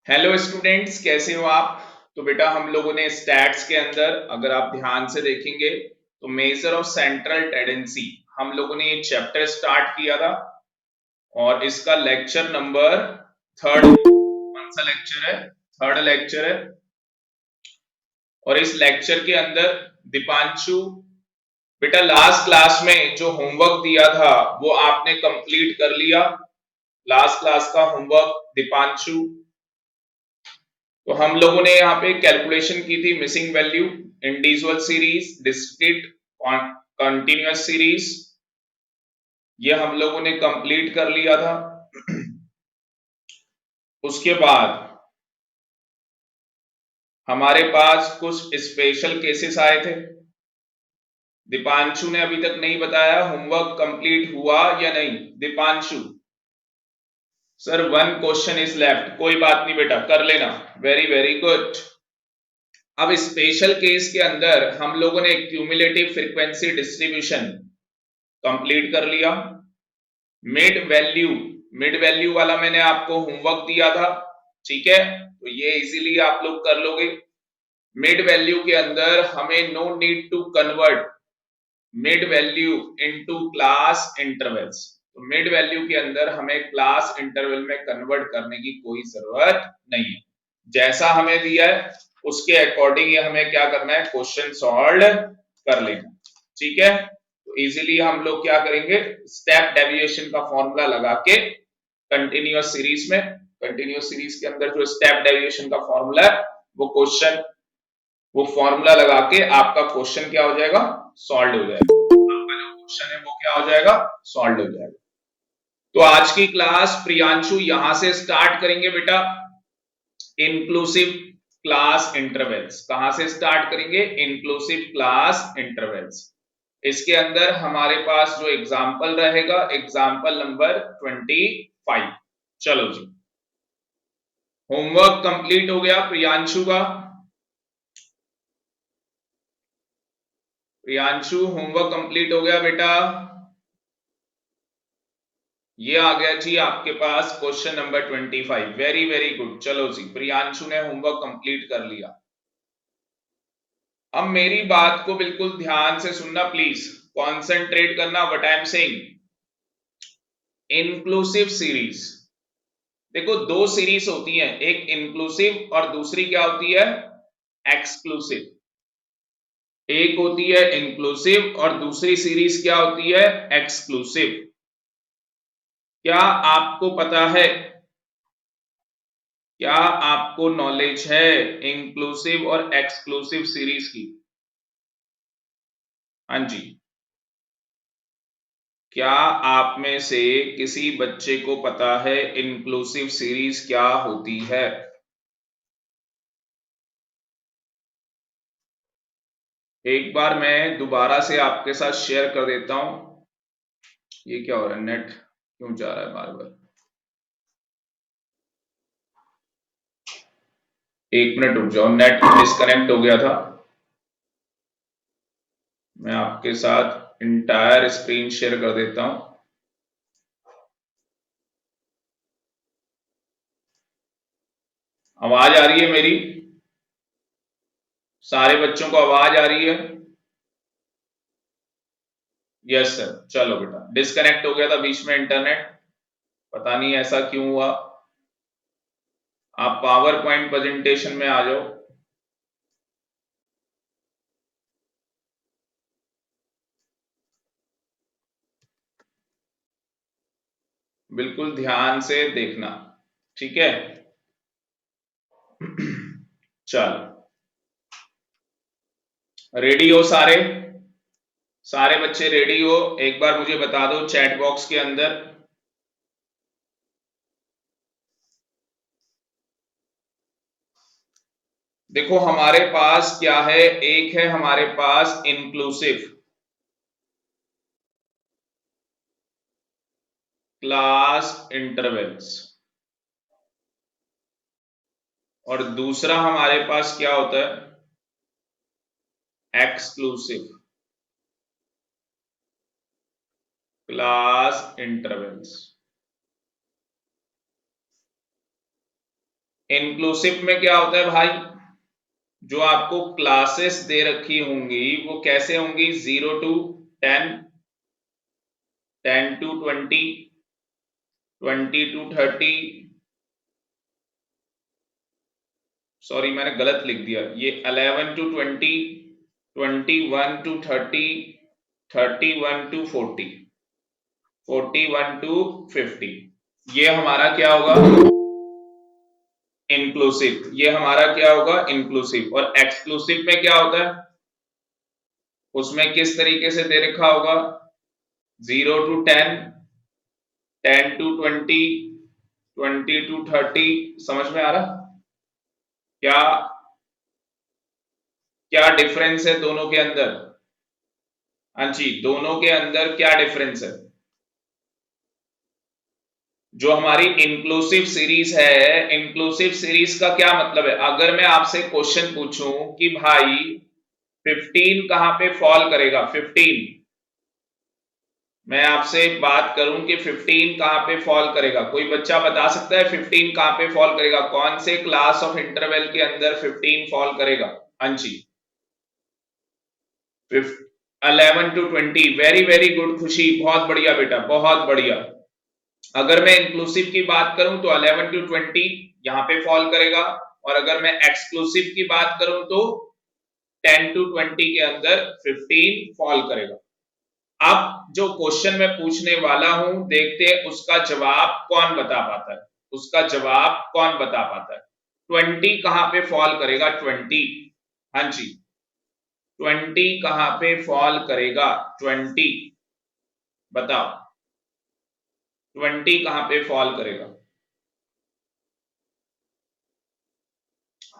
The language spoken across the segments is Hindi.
हेलो स्टूडेंट्स, कैसे हो आप। तो बेटा हम लोगों ने स्टैट्स के अंदर अगर आप ध्यान से देखेंगे तो मेजर ऑफ सेंट्रल टेंडेंसी हम लोगों ने ये चैप्टर स्टार्ट किया था और इसका लेक्चर नंबर थर्ड, कौन सा लेक्चर है, थर्ड लेक्चर है। और इस लेक्चर के अंदर दीपांशु बेटा लास्ट क्लास में जो होमवर्क दिया था वो आपने कंप्लीट कर लिया। लास्ट क्लास का होमवर्क दीपांशु, तो हम लोगों ने यहाँ पे कैलकुलेशन की थी missing value, individual series, discrete, continuous series, ये हम लोगों ने कंप्लीट कर लिया था। उसके बाद हमारे पास कुछ स्पेशल केसेस आए थे। दीपांशु ने अभी तक नहीं बताया होमवर्क कंप्लीट हुआ या नहीं। Deepanshu sir, one question is left, कोई बात नहीं बेटा, कर लेना, वेरी वेरी गुड। अब स्पेशल केस के अंदर हम लोगों ने क्यूमुलेटिव फ्रीक्वेंसी डिस्ट्रीब्यूशन कंप्लीट कर लिया। मिड वैल्यू वाला मैंने आपको होमवर्क दिया था, ठीक है, तो ये इजीली आप लोग कर लोगे। मिड वैल्यू के अंदर हमें no need to convert mid value into class intervals, तो मिड वैल्यू के अंदर हमें क्लास इंटरवल में कन्वर्ट करने की कोई जरूरत नहीं है। जैसा हमें दिया है उसके अकॉर्डिंग हमें क्या करना है, क्वेश्चन सॉल्व कर लेना, ठीक है। तो इजीली हम लोग क्या करेंगे, स्टेप डेविएशन का फॉर्मूला लगा के कंटिन्यूअस सीरीज में, कंटिन्यूअस सीरीज के अंदर जो स्टेप डेविएशन का फॉर्मूला है वो फॉर्मूला लगा के आपका क्वेश्चन क्या हो जाएगा, सॉल्व हो जाएगा। आपका जो क्वेश्चन है वो क्या हो जाएगा, सॉल्व हो जाएगा। तो आज की क्लास प्रियांशु यहां से स्टार्ट करेंगे बेटा, इंक्लूसिव क्लास इंटरवल्स। कहां से स्टार्ट करेंगे, इंक्लूसिव क्लास इंटरवल्स। इसके अंदर हमारे पास जो एग्जाम्पल रहेगा, एग्जाम्पल नंबर 25। चलो जी, होमवर्क कंप्लीट हो गया प्रियांशु का। प्रियांशु होमवर्क कंप्लीट हो गया बेटा। ये आ गया जी आपके पास question number 25, very very good. चलो जी, प्रियांशु ने होमवर्क कंप्लीट कर लिया। अब मेरी बात को बिल्कुल ध्यान से सुनना, प्लीज कॉन्सेंट्रेट करना what I am saying. Inclusive series, देखो दो सीरीज होती हैं, एक इंक्लूसिव और दूसरी क्या होती है, एक्सक्लूसिव। एक होती है इंक्लूसिव और दूसरी सीरीज क्या होती है, एक्सक्लूसिव। क्या आपको पता है, क्या आपको नॉलेज है इंक्लूसिव और एक्सक्लूसिव सीरीज की। हाँ जी, क्या आप में से किसी बच्चे को पता है इंक्लूसिव सीरीज क्या होती है। एक बार मैं दोबारा से आपके साथ शेयर कर देता हूं। ये क्या हो रहा है, नेट क्यों जा रहा है बार बार। एक मिनट रुक जाओ, नेट डिस्कनेक्ट हो गया था। मैं आपके साथ इंटायर स्क्रीन शेयर कर देता हूं। आवाज आ रही है मेरी, सारे बच्चों को आवाज आ रही है। यस सर, चलो बेटा, डिस्कनेक्ट हो गया था बीच में इंटरनेट, पता नहीं ऐसा क्यों हुआ। आप पावर पॉइंट प्रेजेंटेशन में आ जाओ। बिल्कुल ध्यान से देखना, ठीक है। चलो, रेडी हो सारे, सारे बच्चे रेडी हो, एक बार मुझे बता दो चैट बॉक्स के अंदर। देखो हमारे पास क्या है, एक है हमारे पास इंक्लूसिव क्लास इंटरवल्स और दूसरा हमारे पास क्या होता है, एक्सक्लूसिव क्लास इंटरवल्स। इंक्लूसिव में क्या होता है भाई, जो आपको क्लासेस दे रखी होंगी वो कैसे होंगी, 0 to 10, 10 to 20, 20 to 30, सॉरी मैंने गलत लिख दिया, ये 11 to 20, 21 to 30, 31 to 40, 41 to 50, ये हमारा क्या होगा, इंक्लूसिव। ये हमारा क्या होगा, इंक्लूसिव। और एक्सक्लूसिव में क्या होता है, उसमें किस तरीके से दे रखा होगा, 0 to 10, 10 to 20, 20 to 30, समझ में आ रहा क्या, क्या डिफरेंस है दोनों के अंदर, हाँ जी, दोनों के अंदर क्या डिफरेंस है। जो हमारी इंक्लूसिव सीरीज है, इंक्लूसिव सीरीज का क्या मतलब है, अगर मैं आपसे क्वेश्चन पूछूं कि भाई 15 कहां पे फॉल करेगा, 15, मैं आपसे बात करूं कि 15 कहां पे फॉल करेगा, कोई बच्चा बता सकता है 15 कहां पे फॉल करेगा, कौन से क्लास ऑफ इंटरवल के अंदर 15 फॉल करेगा, हाँ जी, 11 to 20, वेरी वेरी गुड खुशी, बहुत बढ़िया बेटा, बहुत बढ़िया। अगर मैं इंक्लूसिव की बात करूं तो 11 to 20 यहां पे फॉल करेगा, और अगर मैं एक्सक्लूसिव की बात करूं तो 10 to 20 के अंदर 15 फॉल करेगा। अब जो क्वेश्चन मैं पूछने वाला हूं, देखते हैं उसका जवाब कौन बता पाता है, उसका जवाब कौन बता पाता है। 20 कहां पे फॉल करेगा, 20, हाँ जी, 20 कहां पे फॉल करेगा, 20, बताओ 20 कहां पे फॉल करेगा।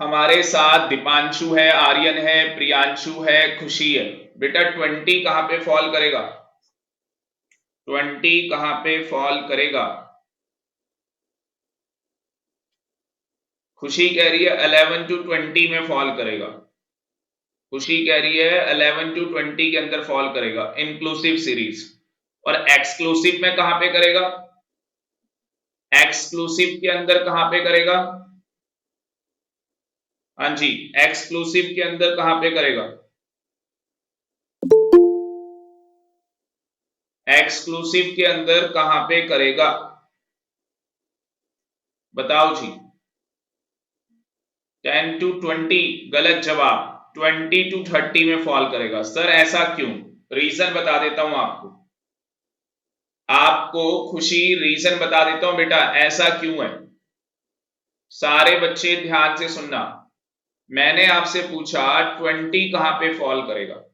हमारे साथ दीपांशु है, आर्यन है, प्रियांशु है, खुशी है। बेटा 20 कहां पे फॉल करेगा, 20 कहां पे फॉल करेगा। खुशी कह रही है 11 to 20 में फॉल करेगा, खुशी कह रही है 11 to 20 के अंदर फॉल करेगा, इंक्लूसिव सीरीज। और एक्सक्लूसिव में कहां पे करेगा, एक्सक्लूसिव के अंदर कहां पे करेगा, हाँ जी, एक्सक्लूसिव के अंदर कहां पे करेगा, एक्सक्लूसिव के अंदर कहां पे करेगा, बताओ जी। 10 to 20 गलत जवाब, 20 to 30 में फॉल करेगा। सर ऐसा क्यों, रीजन बता देता हूं आपको, आपको खुशी रीजन बता देता हूं बेटा, ऐसा क्यों है। सारे बच्चे ध्यान से सुनना, मैंने आपसे पूछा 20 कहां पे फॉल करेगा,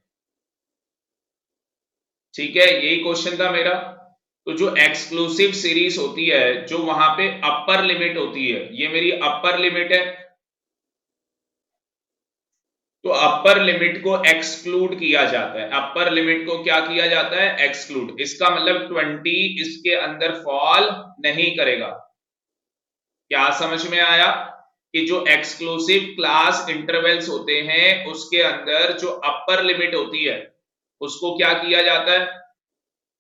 ठीक है, यही क्वेश्चन था मेरा। तो जो एक्सक्लूसिव सीरीज होती है, जो वहां पे अपर लिमिट होती है, ये मेरी अपर लिमिट है, तो अपर लिमिट को एक्सक्लूड किया जाता है, अपर लिमिट को क्या किया जाता है, एक्सक्लूड। इसका मतलब 20 इसके अंदर फॉल नहीं करेगा। क्या समझ में आया कि जो एक्सक्लूसिव क्लास इंटरवल्स होते हैं उसके अंदर जो अपर लिमिट होती है उसको क्या किया जाता है,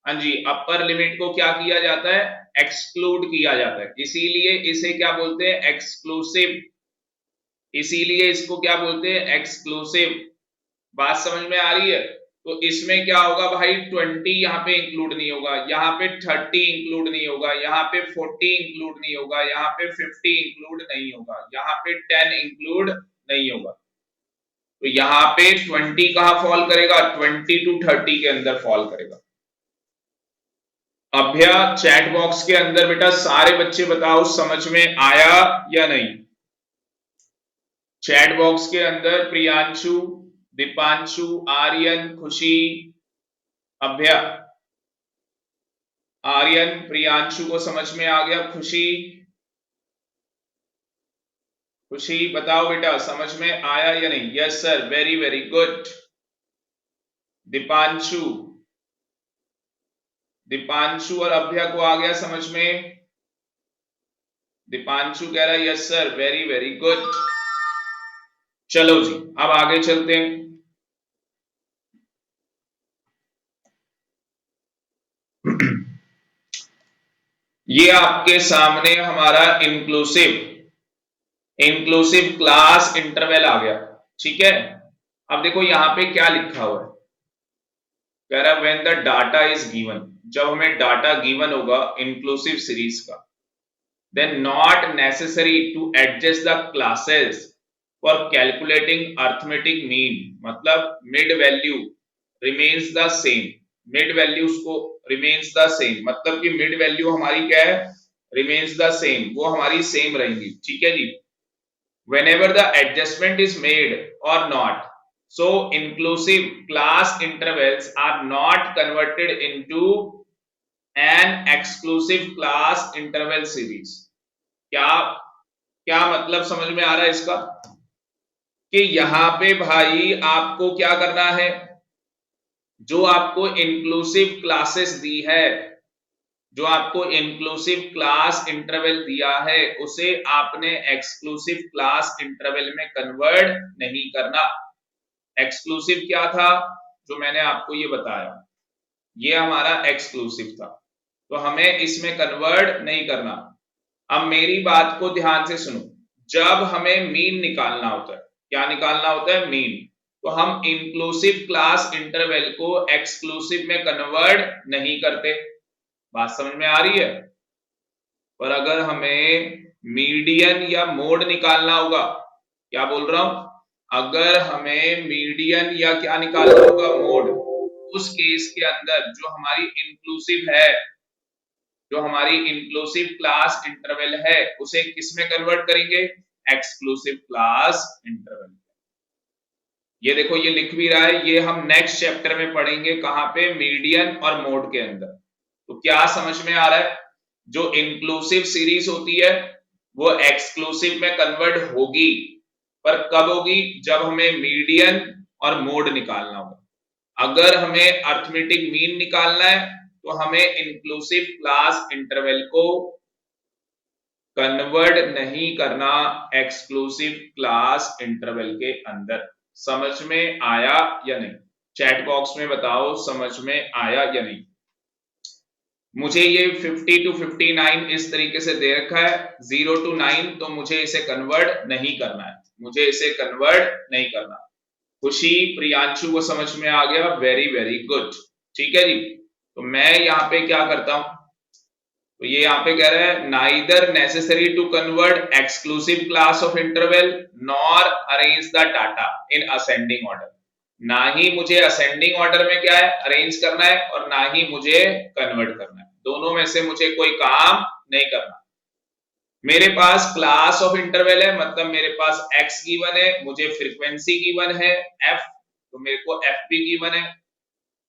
हाँ जी, अपर लिमिट को क्या किया जाता है, एक्सक्लूड किया जाता है, इसीलिए इसे क्या बोलते हैं, एक्सक्लूसिव, इसीलिए इसको क्या बोलते हैं, एक्सक्लूसिव। बात समझ में आ रही है। तो इसमें क्या होगा भाई, 20 यहाँ पे इंक्लूड नहीं होगा, यहाँ पे 30 इंक्लूड नहीं होगा, यहाँ पे 40 इंक्लूड नहीं होगा, यहाँ पे 50 इंक्लूड नहीं होगा, यहाँ पे 10 इंक्लूड नहीं होगा। तो यहाँ पे 20 कहां फॉल करेगा, 20 to 30 के अंदर फॉल करेगा। अभ्या चैट बॉक्स के अंदर बेटा सारे बच्चे बताओ समझ में आया या नहीं। चैट बॉक्स के अंदर प्रियांशु, दीपांशु, आर्यन, खुशी, अभ्या, आर्यन प्रियांशु को समझ में आ गया, खुशी, खुशी बताओ बेटा समझ में आया या नहीं, yes sir, very very good. Deepanshu, Deepanshu और अभ्या को आ गया समझ में, दीपांशु कह रहा है yes sir, very very good. चलो जी अब आगे चलते हैं। ये आपके सामने हमारा इंक्लूसिव, इंक्लूसिव क्लास इंटरवल आ गया, ठीक है। अब देखो यहां पे क्या लिखा हुआ है, कह रहा है when the data is given, जब हमें डाटा गिवन होगा इंक्लूसिव सीरीज का, then not necessary to adjust the classes for calculating arithmetic mean, मतलब mid value remains the same, mid values को remains the same, मतलब कि mid value हमारी क्या है, remains the same, वो हमारी सेम रहेंगी, ठीक है जी। whenever the adjustment is made or not, so inclusive class intervals are not converted into an exclusive class interval series। क्या क्या मतलब समझ में आ रहा है इसका, कि यहां पे भाई आपको क्या करना है, जो आपको इंक्लूसिव क्लासेस दी है, जो आपको इंक्लूसिव क्लास इंटरवल दिया है, उसे आपने एक्सक्लूसिव क्लास इंटरवल में कन्वर्ट नहीं करना। एक्सक्लूसिव क्या था, जो मैंने आपको ये बताया, ये हमारा एक्सक्लूसिव था, तो हमें इसमें कन्वर्ट नहीं करना। अब मेरी बात को ध्यान से सुनो, जब हमें मीन निकालना होता है, क्या निकालना होता है, मीन, तो हम इंक्लूसिव क्लास इंटरवल को एक्सक्लूसिव में कन्वर्ट नहीं करते, बात समझ में आ रही है। पर अगर हमें मीडियन या मोड निकालना होगा, क्या बोल रहा हूं, अगर हमें मीडियन या क्या निकालना होगा, मोड, उस केस के अंदर जो हमारी इंक्लूसिव है, जो हमारी इंक्लूसिव क्लास इंटरवल है, उसे किस में कन्वर्ट करेंगे, एक्सक्लूसिव क्लास इंटरवल। ये देखो ये लिख भी रहा है, ये हम नेक्स्ट चैप्टर में पढ़ेंगे, कहां पे, मीडियन और मोड के अंदर। तो क्या समझ में आ रहा है, जो इंक्लूसिव सीरीज होती है वो एक्सक्लूसिव में कन्वर्ट होगी, पर कब होगी, जब हमें मीडियन और मोड निकालना होगा। अगर हमें अर्थमेटिक मीन निकालना है तो हमें इंक्लूसिव क्लास इंटरवल को कन्वर्ट नहीं करना एक्सक्लूसिव क्लास इंटरवल के अंदर। समझ में आया या नहीं, चैट बॉक्स में बताओ समझ में आया या नहीं। मुझे ये 50 to 59 इस तरीके से दे रखा है, 0 to 9, तो मुझे इसे कन्वर्ट नहीं करना है, मुझे इसे कन्वर्ट नहीं करना। खुशी प्रियांशु को समझ में आ गया, वेरी वेरी गुड, ठीक है जी। तो मैं यहाँ पे क्या करता हूं, तो ये यहाँ पे कह रहा है neither necessary to convert exclusive class of interval nor arrange the data in ascending order, ना ही मुझे असेंडिंग ऑर्डर में क्या है, अरेंज करना है, और ना ही मुझे कन्वर्ट करना है, दोनों में से मुझे कोई काम नहीं करना। मेरे पास क्लास ऑफ इंटरवल है, मतलब मेरे पास x गिवन है, मुझे फ्रीक्वेंसी गिवन है f, तो मेरे को f भी गिवन है,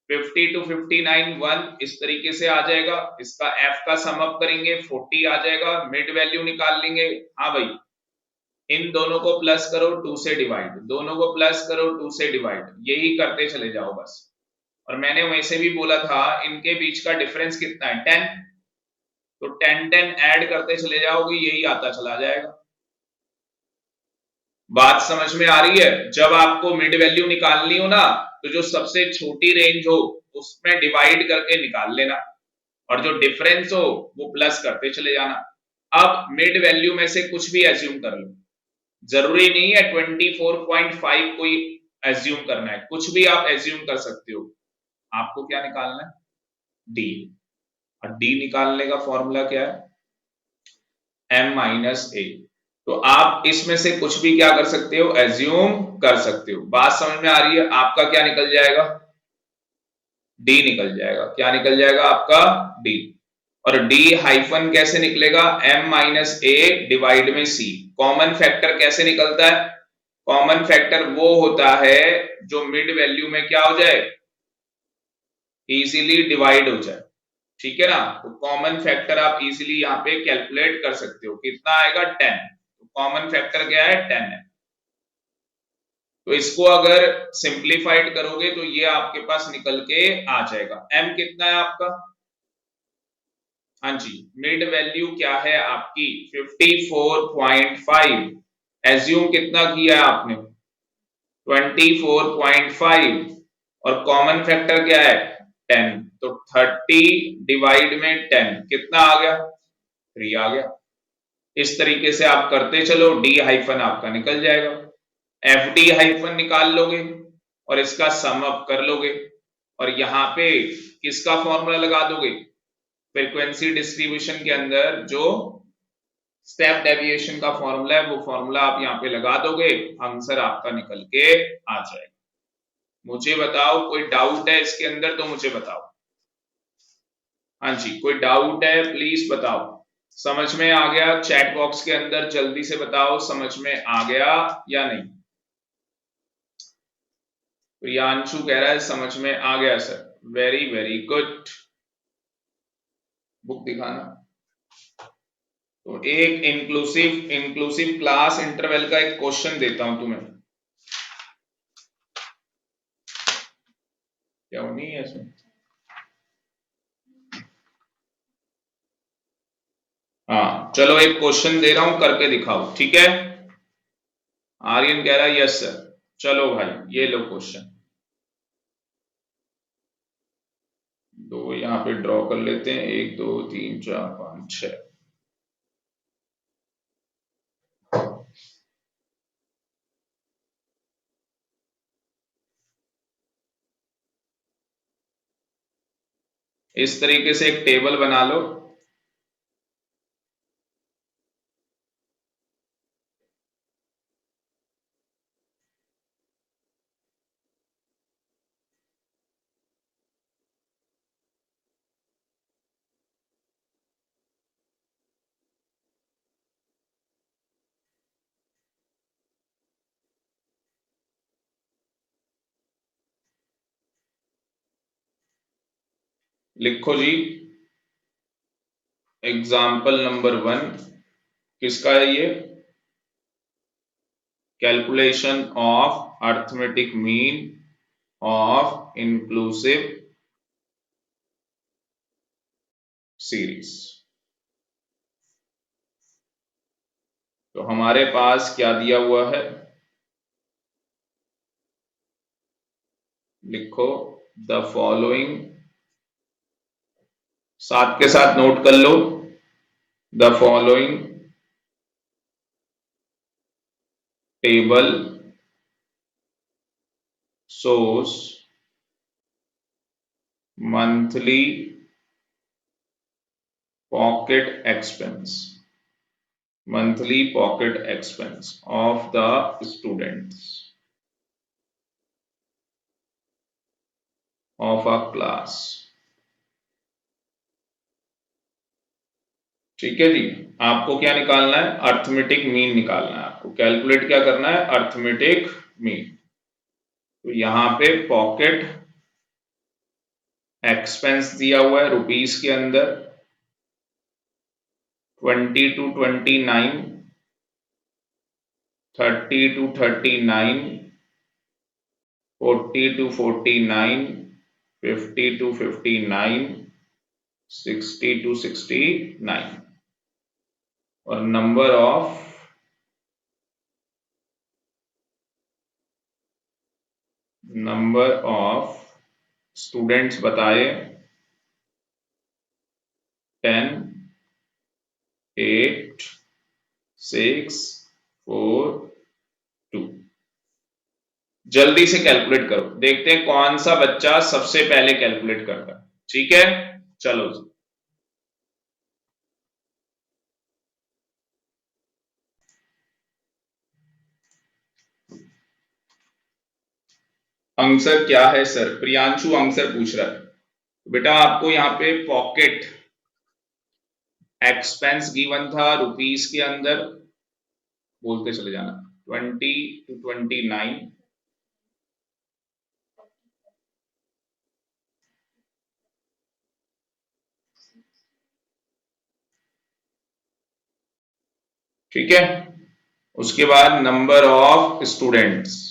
50 to 59 1 इस तरीके से आ जाएगा, इसका f का सम अप करेंगे 40 आ जाएगा, मिड वैल्यू निकाल लेंगे। हाँ भाई, इन दोनों को प्लस करो 2 से डिवाइड, दोनों को प्लस करो 2 से डिवाइड, यही करते चले जाओ बस। और मैंने वैसे भी बोला था इनके बीच का डिफरेंस कितना है, 10, तो 10 10 ऐड करते चले जाओगे, यही आता चला जाएगा। बात समझ में आ रही है, जब आपको मिड वैल्यू निकालनी हो ना, तो जो सबसे छोटी रेंज हो उसमें डिवाइड करके निकाल लेना, और जो डिफरेंस हो वो प्लस करते चले जाना। अब मिड वैल्यू में से कुछ भी एज्यूम कर लो, जरूरी नहीं है 24.5 कोई एज्यूम करना है, कुछ भी आप एज्यूम कर सकते हो। आपको क्या निकालना है, डी, और डी निकालने का फॉर्मूला क्या है, m माइनस ए। तो आप इसमें से कुछ भी क्या कर सकते हो, एज्यूम कर सकते हो। बात समझ में आ रही है, आपका क्या निकल जाएगा, डी निकल जाएगा, क्या निकल जाएगा आपका, डी। और डी हाइफन कैसे निकलेगा, m माइनस ए डिवाइड में सी। कॉमन फैक्टर कैसे निकलता है, कॉमन फैक्टर वो होता है जो मिड वैल्यू में क्या हो जाए, इजीली डिवाइड हो जाए, ठीक है ना। तो कॉमन फैक्टर आप इजीली यहाँ पे कैलकुलेट कर सकते हो, कितना आएगा, 10, तो कॉमन फैक्टर क्या है, 10 है। तो इसको अगर सिंप्लीफाइड करोगे तो ये आपके पास निकल के आ जाएगा, m कितना है आपका, हाँ जी, मिड वैल्यू क्या है आपकी 54.5, एज्यूम कितना किया है आपने, 24.5, और कॉमन फैक्टर क्या है, 10, तो 30 डिवाइड में 10 कितना आ गया, 3 आ गया। इस तरीके से आप करते चलो, डी हाइफन आपका निकल जाएगा, एफ डी हाइफन निकाल लोगे और इसका सम अप कर लोगे और यहाँ पे किसका फॉर्मूला लगा दोगे, फ्रीक्वेंसी डिस्ट्रीब्यूशन के अंदर जो स्टेप डेविएशन का फॉर्मूला है वो फॉर्मूला आप यहाँ पे लगा दोगे, आंसर आपका निकल के आ जाएगा। मुझे बताओ कोई डाउट है इसके अंदर तो मुझे बताओ। हाँ जी, कोई डाउट है प्लीज बताओ। समझ में आ गया? चैट बॉक्स के अंदर जल्दी से बताओ समझ में आ गया या नहीं। प्रियांशु कह रहा है समझ में आ गया sir, very very good. Book दिखाना। तो एक इंक्लूसिव क्लास इंटरवल का एक क्वेश्चन देता हूं तुम्हें, क्या नहीं है इसमें? हाँ चलो एक क्वेश्चन दे रहा हूं, करके दिखाओ, ठीक है? आर्यन कह रहा है यस सर। चलो भाई ये लो क्वेश्चन, दो यहां पे ड्रॉ कर लेते हैं, 1 2 3 4 5 6। इस तरीके से एक टेबल बना लो। लिखो जी, एग्जाम्पल नंबर 1 किसका है ये? Calculation of arithmetic mean of inclusive series. तो हमारे पास क्या दिया हुआ है, लिखो द फॉलोइंग, साथ के साथ नोट कर लो, the following table shows monthly pocket expense of the students of a class। ठीक है जी, आपको क्या निकालना है? अर्थमेटिक मीन निकालना है, आपको कैलकुलेट क्या करना है? Arithmetic mean. तो यहां पे पॉकेट एक्सपेंस दिया हुआ है रुपीस के अंदर, 20 to 29, 30 to 39, 40 to 49, 50 to 59, 60 to 69 और नंबर ऑफ स्टूडेंट्स बताए 10, 8, 6, 4, 2। जल्दी से कैलकुलेट करो, देखते हैं कौन सा बच्चा सबसे पहले कैलकुलेट करता है। ठीक है चलो जी। आंसर क्या है सर? प्रियांशु आंसर पूछ रहा है। बेटा आपको यहाँ पे पॉकेट एक्सपेंस गिवन था रुपीस के अंदर, बोलते चले जाना, 20 to 29, ठीक है? उसके बाद नंबर ऑफ स्टूडेंट्स,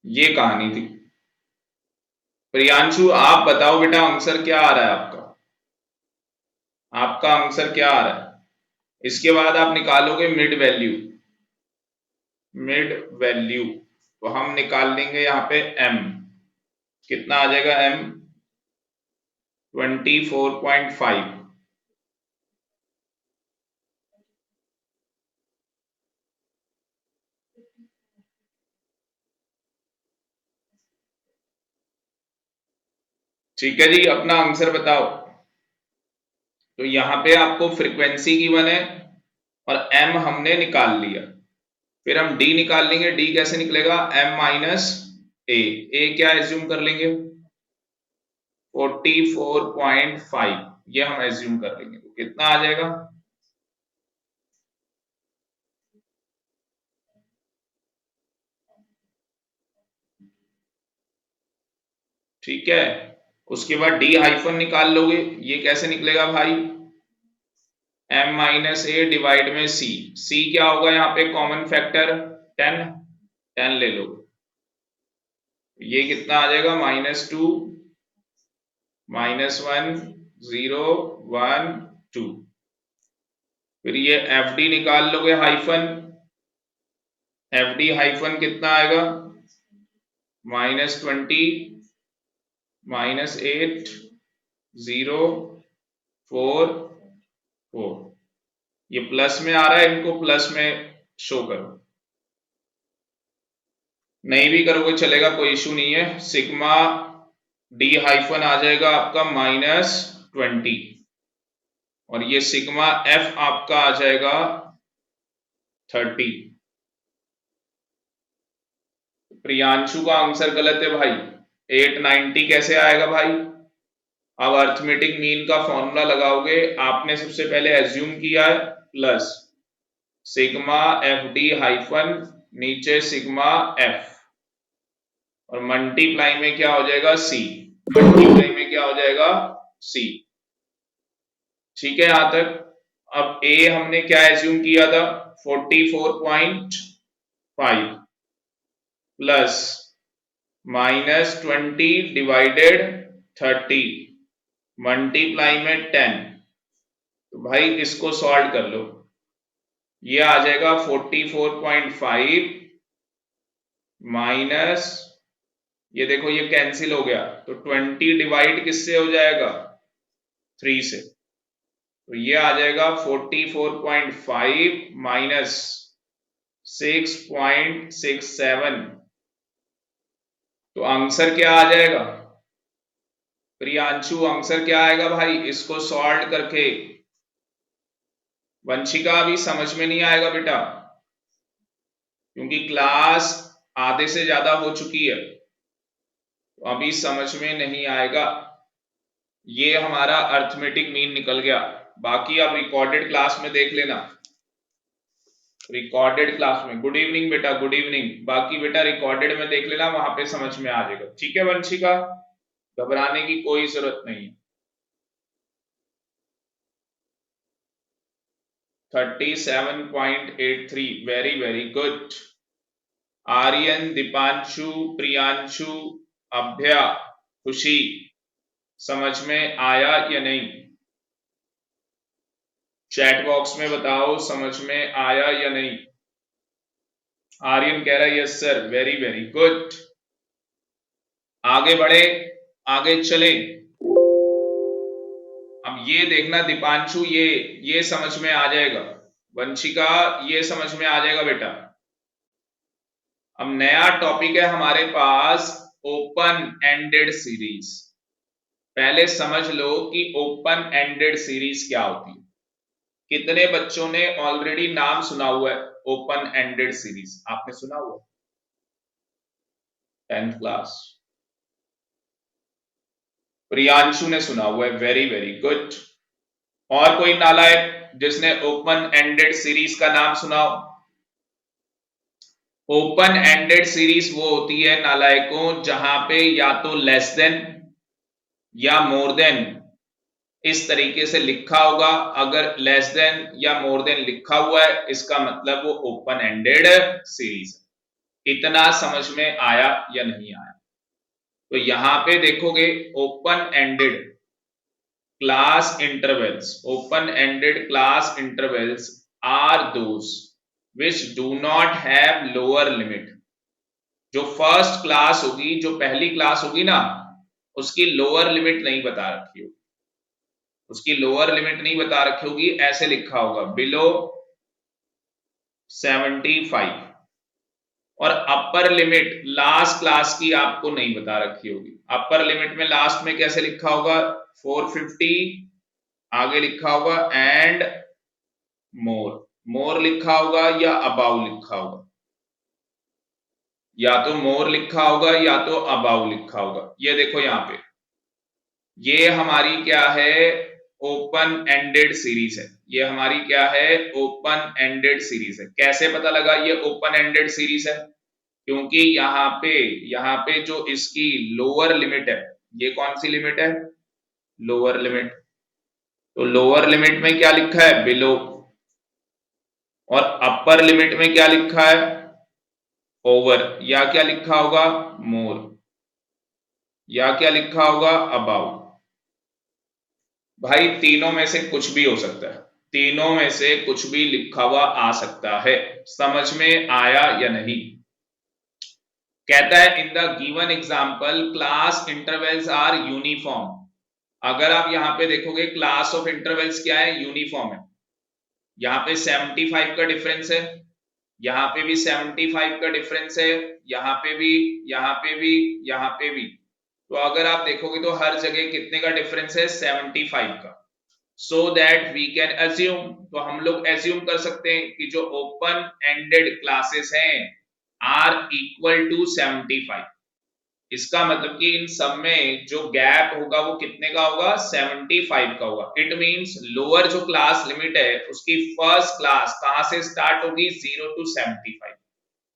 ये कहानी थी। प्रियांशु आप बताओ बेटा आंसर क्या आ रहा है आपका? आपका आंसर क्या आ रहा है? इसके बाद आप निकालोगे मिड वैल्यू, तो हम निकाल लेंगे यहाँ पे m कितना आ जाएगा m 24.5। ठीक है जी, अपना आंसर बताओ। तो यहां पे आपको फ्रीक्वेंसी गिवन है और m हमने निकाल लिया, फिर हम d निकाल लेंगे। d कैसे निकलेगा? m माइनस a क्या एज्यूम कर लेंगे? 44.5 ये हम एज्यूम कर लेंगे। तो कितना आ जाएगा? ठीक है, उसके बाद d हाइफन निकाल लोगे। ये कैसे निकलेगा भाई? m माइनस ए डिवाइड में c क्या होगा यहाँ पे? कॉमन फैक्टर 10, 10 ले लो। ये कितना आ जाएगा? -2 -1 0 1 2। फिर ये एफ डी निकाल लोगे हाइफन, एफ डी हाइफन कितना आएगा? -20 -8 0 4 4। ये प्लस में आ रहा है, इनको प्लस में शो करो। नहीं भी करोगे चलेगा, कोई इशू नहीं है। सिग्मा डी हाइफन आ जाएगा आपका -20 और ये सिग्मा एफ आपका आ जाएगा 30। प्रियांशु का आंसर गलत है भाई। 890 कैसे आएगा भाई? अब अर्थमेटिक मीन का फॉर्मूला लगाओगे। आपने सबसे पहले एज्यूम किया है plus sigma F D hyphen नीचे सिग्मा एफ और मल्टीप्लाई में क्या हो जाएगा? सी। मल्टीप्लाई में क्या हो जाएगा? सी। ठीक है यहां तक। अब ए हमने क्या एज्यूम किया था? 44.5 प्लस -20 डिवाइडेड 30 मल्टीप्लाई में 10। तो भाई इसको सॉल्व कर लो। ये आ जाएगा 44.5 माइनस, ये देखो ये कैंसिल हो गया तो 20 डिवाइड किससे हो जाएगा? 3 से। तो ये आ जाएगा 44.5 माइनस 6.67। तो आंसर क्या आ जाएगा प्रियांशु? आंसर क्या आएगा भाई इसको सॉल्व करके? वंशिका अभी समझ में नहीं आएगा बेटा, क्योंकि क्लास आधे से ज्यादा हो चुकी है, तो अभी समझ में नहीं आएगा। ये हमारा अर्थमेटिक मीन निकल गया। बाकी आप रिकॉर्डेड क्लास में देख लेना, रिकॉर्डेड क्लास में। गुड इवनिंग बेटा, गुड इवनिंग। बाकी बेटा रिकॉर्डेड में देख लेना, वहां पे समझ में आ जाएगा। ठीक है वंशिका, घबराने की कोई जरूरत नहीं है। 37.83 very very good. Aryan, Deepanshu, Priyanshu, Abhya, Khushi, समझ में आया या नहीं? चैट बॉक्स में बताओ समझ में आया या नहीं। आर्यन कह रहा है yes sir, very very good. आगे बढ़े, आगे चले। अब ये देखना दीपांशु, ये समझ में आ जाएगा। वंशिका ये समझ में आ जाएगा बेटा। अब नया टॉपिक है हमारे पास ओपन एंडेड सीरीज। पहले समझ लो कि ओपन एंडेड सीरीज क्या होती है। कितने बच्चों ने ऑलरेडी नाम सुना हुआ है ओपन एंडेड सीरीज? आपने सुना हुआ? 10th class. प्रियांशु ने सुना हुआ है, वेरी वेरी गुड। और कोई नालायक जिसने ओपन एंडेड सीरीज का नाम सुना हो? ओपन एंडेड सीरीज वो होती है नालायकों जहां पे या तो लेस देन या मोर देन इस तरीके से लिखा होगा। अगर लेस देन या मोर देन लिखा हुआ है इसका मतलब वो ओपन एंडेड सीरीज है। इतना समझ में आया या नहीं आया? तो यहां पे देखोगे open ended class intervals, open ended class intervals are those which do not have lower limit। जो फर्स्ट क्लास होगी, जो पहली क्लास होगी ना, उसकी लोअर लिमिट नहीं बता रखी होगी, उसकी लोअर लिमिट नहीं बता रखी होगी, ऐसे लिखा होगा बिलो 75, और अपर लिमिट लास्ट क्लास की आपको नहीं बता रखी होगी। अपर लिमिट में लास्ट में कैसे लिखा होगा, 450, आगे लिखा होगा एंड मोर, मोर लिखा होगा या अबाउ लिखा होगा, या तो मोर लिखा होगा या तो अबाउ लिखा होगा। ये देखो यहां पे, ये हमारी क्या है, ओपन एंडेड सीरीज है। ये हमारी क्या है, ओपन एंडेड सीरीज है। कैसे पता लगा ये ओपन एंडेड सीरीज है, क्योंकि यहाँ पे जो इसकी लोअर लिमिट है, ये कौन सी लिमिट है, लोअर लिमिट। तो लोअर लिमिट में क्या लिखा है, बिलो, और अपर लिमिट में क्या लिखा है, ओवर, या क्या लिखा होगा, मोर, या क्या लिखा होगा, अबाउ। भाई तीनों में से कुछ भी हो सकता है, तीनों में से कुछ भी लिखा हुआ आ सकता है। समझ में आया या नहीं। कहता है in the given example class intervals are uniform. अगर आप यहां पे देखोगे क्लास ऑफ इंटरवल्स क्या है, यूनिफॉर्म है। यहाँ पे 75 का डिफरेंस है, यहाँ पे भी 75 का डिफरेंस है, यहाँ पे भी, यहाँ पे भी, यहाँ पे भी। तो अगर आप देखोगे तो हर जगह कितने का डिफरेंस है, 75 का। So that we can assume, तो हम लोग एज्यूम कर सकते हैं कि जो ओपन एंडेड क्लासेस हैं आर इक्वल टू 75। इसका मतलब कि इन सब में जो गैप होगा वो कितने का होगा, 75 का होगा। इट मींस लोअर जो क्लास लिमिट है उसकी फर्स्ट क्लास कहां से स्टार्ट होगी, 0 टू 75।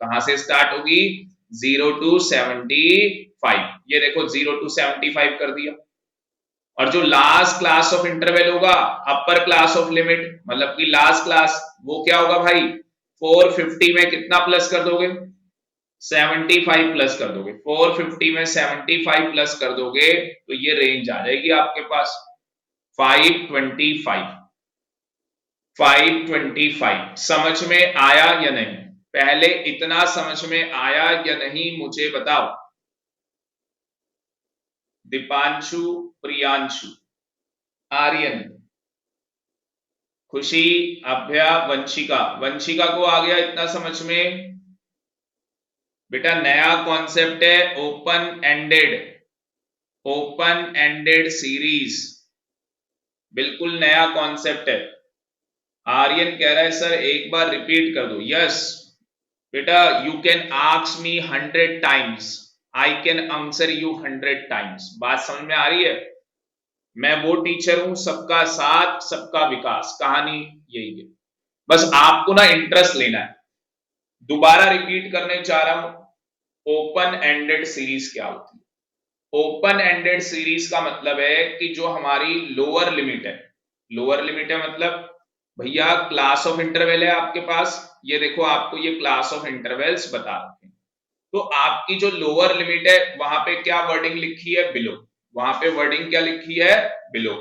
कहां से स्टार्ट होगी, 0 टू 75। ये देखो 0 टू 75 कर दिया। और जो लास्ट क्लास ऑफ इंटरवल होगा, अपर क्लास ऑफ लिमिट, मतलब कि लास्ट क्लास, वो क्या होगा भाई, 450 में कितना प्लस कर दोगे, 75 प्लस कर दोगे। 450 में 75 प्लस कर दोगे तो ये रेंज आ जाएगी आपके पास 525। 525 समझ में आया या नहीं, पहले इतना समझ में आया या नहीं मुझे बताओ। दीपांशु, प्रियांशु, आर्यन, खुशी, अभ्या, वंशिका। वंशिका को आ गया इतना समझ में। बेटा नया कॉन्सेप्ट है open ended, open ended series, बिल्कुल नया कॉन्सेप्ट है। आर्यन कह रहा है सर एक बार रिपीट कर दो। यस बेटा, you can ask me 100 times, I can answer you 100 times. बात समझ में आ रही है। मैं वो टीचर हूं, सबका साथ सबका विकास, कहानी यही है। बस आपको ना इंटरेस्ट लेना है। दोबारा रिपीट करने जा रहा हूं, ओपन एंडेड सीरीज क्या होती है। ओपन एंडेड सीरीज का मतलब है कि जो हमारी लोअर लिमिट है, लोअर लिमिट है मतलब भैया क्लास ऑफ इंटरवल है आपके पास, ये देखो आपको ये क्लास ऑफ इंटरवल्स बता रखे हैं। तो आपकी जो लोअर लिमिट है वहां पे क्या वर्डिंग लिखी है, बिलो, वहां पे वर्डिंग क्या लिखी है, बिलो।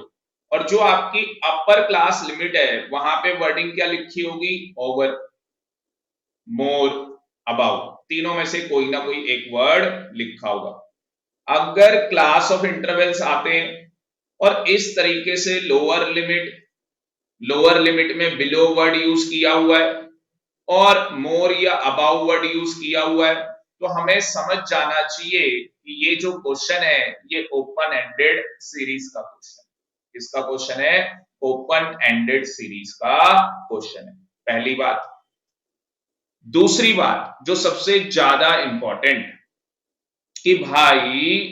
और जो आपकी अपर क्लास लिमिट है वहां पे वर्डिंग क्या लिखी होगी, ओवर, मोर, अबाउ। तीनों में से कोई ना कोई एक वर्ड लिखा होगा। अगर क्लास ऑफ इंटरवल्स आते हैं और इस तरीके से लोअर लिमिट में बिलो वर्ड यूज किया हुआ है और मोर या अबाउ वर्ड यूज किया हुआ है, तो हमें समझ जाना चाहिए कि ये जो क्वेश्चन है ये ओपन एंडेड सीरीज का क्वेश्चन। किसका क्वेश्चन है, ओपन एंडेड सीरीज का क्वेश्चन है। पहली बात। दूसरी बात जो सबसे ज्यादा इंपॉर्टेंट, कि भाई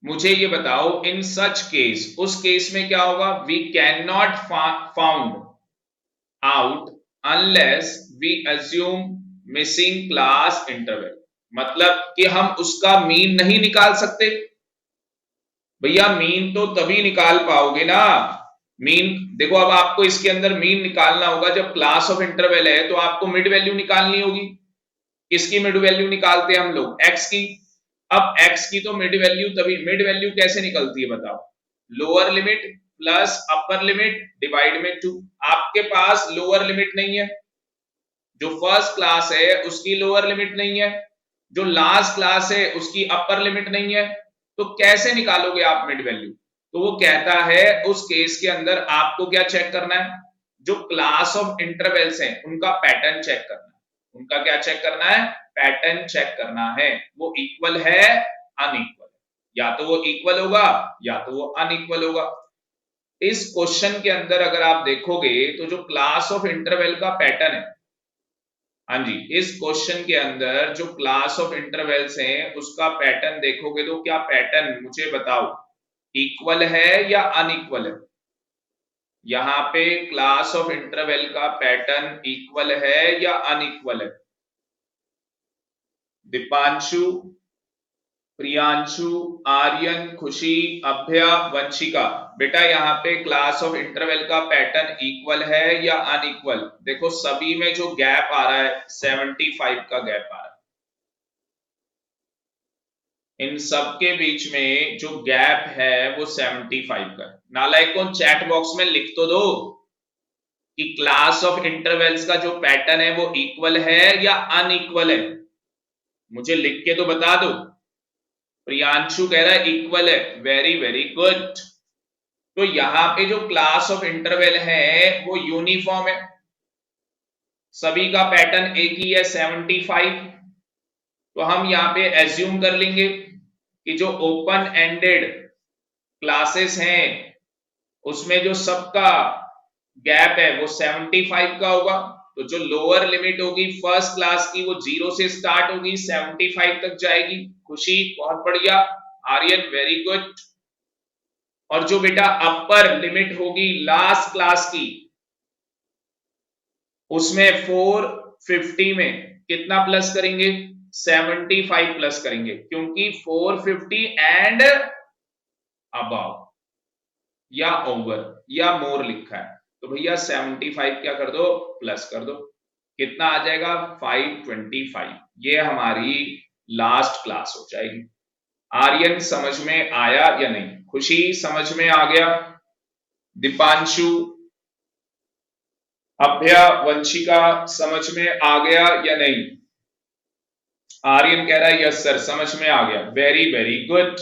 मुझे ये बताओ इन सच केस, उस केस में क्या होगा, we can not found out unless we assume missing class interval. मतलब कि हम उसका मीन नहीं निकाल सकते। भैया मीन तो तभी निकाल पाओगे ना, मीन देखो अब आपको इसके अंदर मीन निकालना होगा जब क्लास ऑफ इंटरवल है तो आपको मिड वैल्यू निकालनी होगी। किसकी मिड वैल्यू निकालते हैं हम लोग, एक्स की। अब एक्स की तो मिड वैल्यू तभी, मिड वैल्यू कैसे निकलती है बताओ, lower limit plus upper limit divide में 2। आपके पास लोअर लिमिट नहीं है, जो फर्स्ट क्लास है उसकी लोअर लिमिट नहीं है, जो लास्ट क्लास है उसकी अपर लिमिट नहीं है, तो कैसे निकालोगे आप मिड वैल्यू? तो वो कहता है उस केस के अंदर आपको क्या चेक करना है, जो क्लास ऑफ इंटरवल्स हैं उनका पैटर्न चेक करना है। उनका क्या चेक करना है? पैटर्न चेक करना है, वो इक्वल है अनइक्वल, या तो वो इक्वल होगा या तो वो अनइक्वल होगा। इस क्वेश्चन के अंदर अगर आप देखोगे तो जो क्लास ऑफ इंटरवल का पैटर्न है, हाँ जी, इस क्वेश्चन के अंदर जो क्लास ऑफ इंटरवल्स हैं उसका पैटर्न देखोगे तो क्या पैटर्न मुझे बताओ, इक्वल है या अनइक्वल है? यहां पे क्लास ऑफ इंटरवल का पैटर्न इक्वल है या अनइक्वल है? दीपांशु, प्रियांशु, आर्यन, खुशी, अभ्या, वंशिका, बेटा यहाँ पे क्लास ऑफ इंटरवल का पैटर्न इक्वल है या अनइक्वल? देखो सभी में जो गैप आ रहा है 75 का गैप आ रहा है, इन सब के बीच में जो गैप है वो 75 का है। नालायकों चैट बॉक्स में लिख तो दो कि क्लास ऑफ इंटरवल्स का जो पैटर्न है वो इक्वल है या अनइक्वल है, मुझे लिख के तो बता दो। प्रियांशु कह रहा है इक्वल है, वेरी वेरी गुड। तो यहां पे जो क्लास ऑफ इंटरवल है वो यूनिफॉर्म है, सभी का पैटर्न एक ही है 75। तो हम यहां पे एज्यूम कर लेंगे कि जो ओपन एंडेड क्लासेस हैं उसमें जो सबका गैप है वो 75 का होगा, तो जो लोअर लिमिट होगी फर्स्ट क्लास की वो 0 से स्टार्ट होगी 75 तक जाएगी। खुशी बहुत बढ़िया, आर्यन वेरी गुड। और जो बेटा अपर लिमिट होगी लास्ट क्लास की उसमें 450 में कितना प्लस करेंगे? 75 प्लस करेंगे, क्योंकि 450 एंड अबव या ओवर या मोर लिखा है, तो भैया 75 क्या कर दो, प्लस कर दो। कितना आ जाएगा? 525। ये हमारी लास्ट क्लास हो जाएगी। आर्यन समझ में आया या नहीं? खुशी समझ में आ गया? दीपांशु, अभ्या, वंशिका समझ में आ गया या नहीं? आर्यन कह रहा है यस सर समझ में आ गया, वेरी वेरी गुड।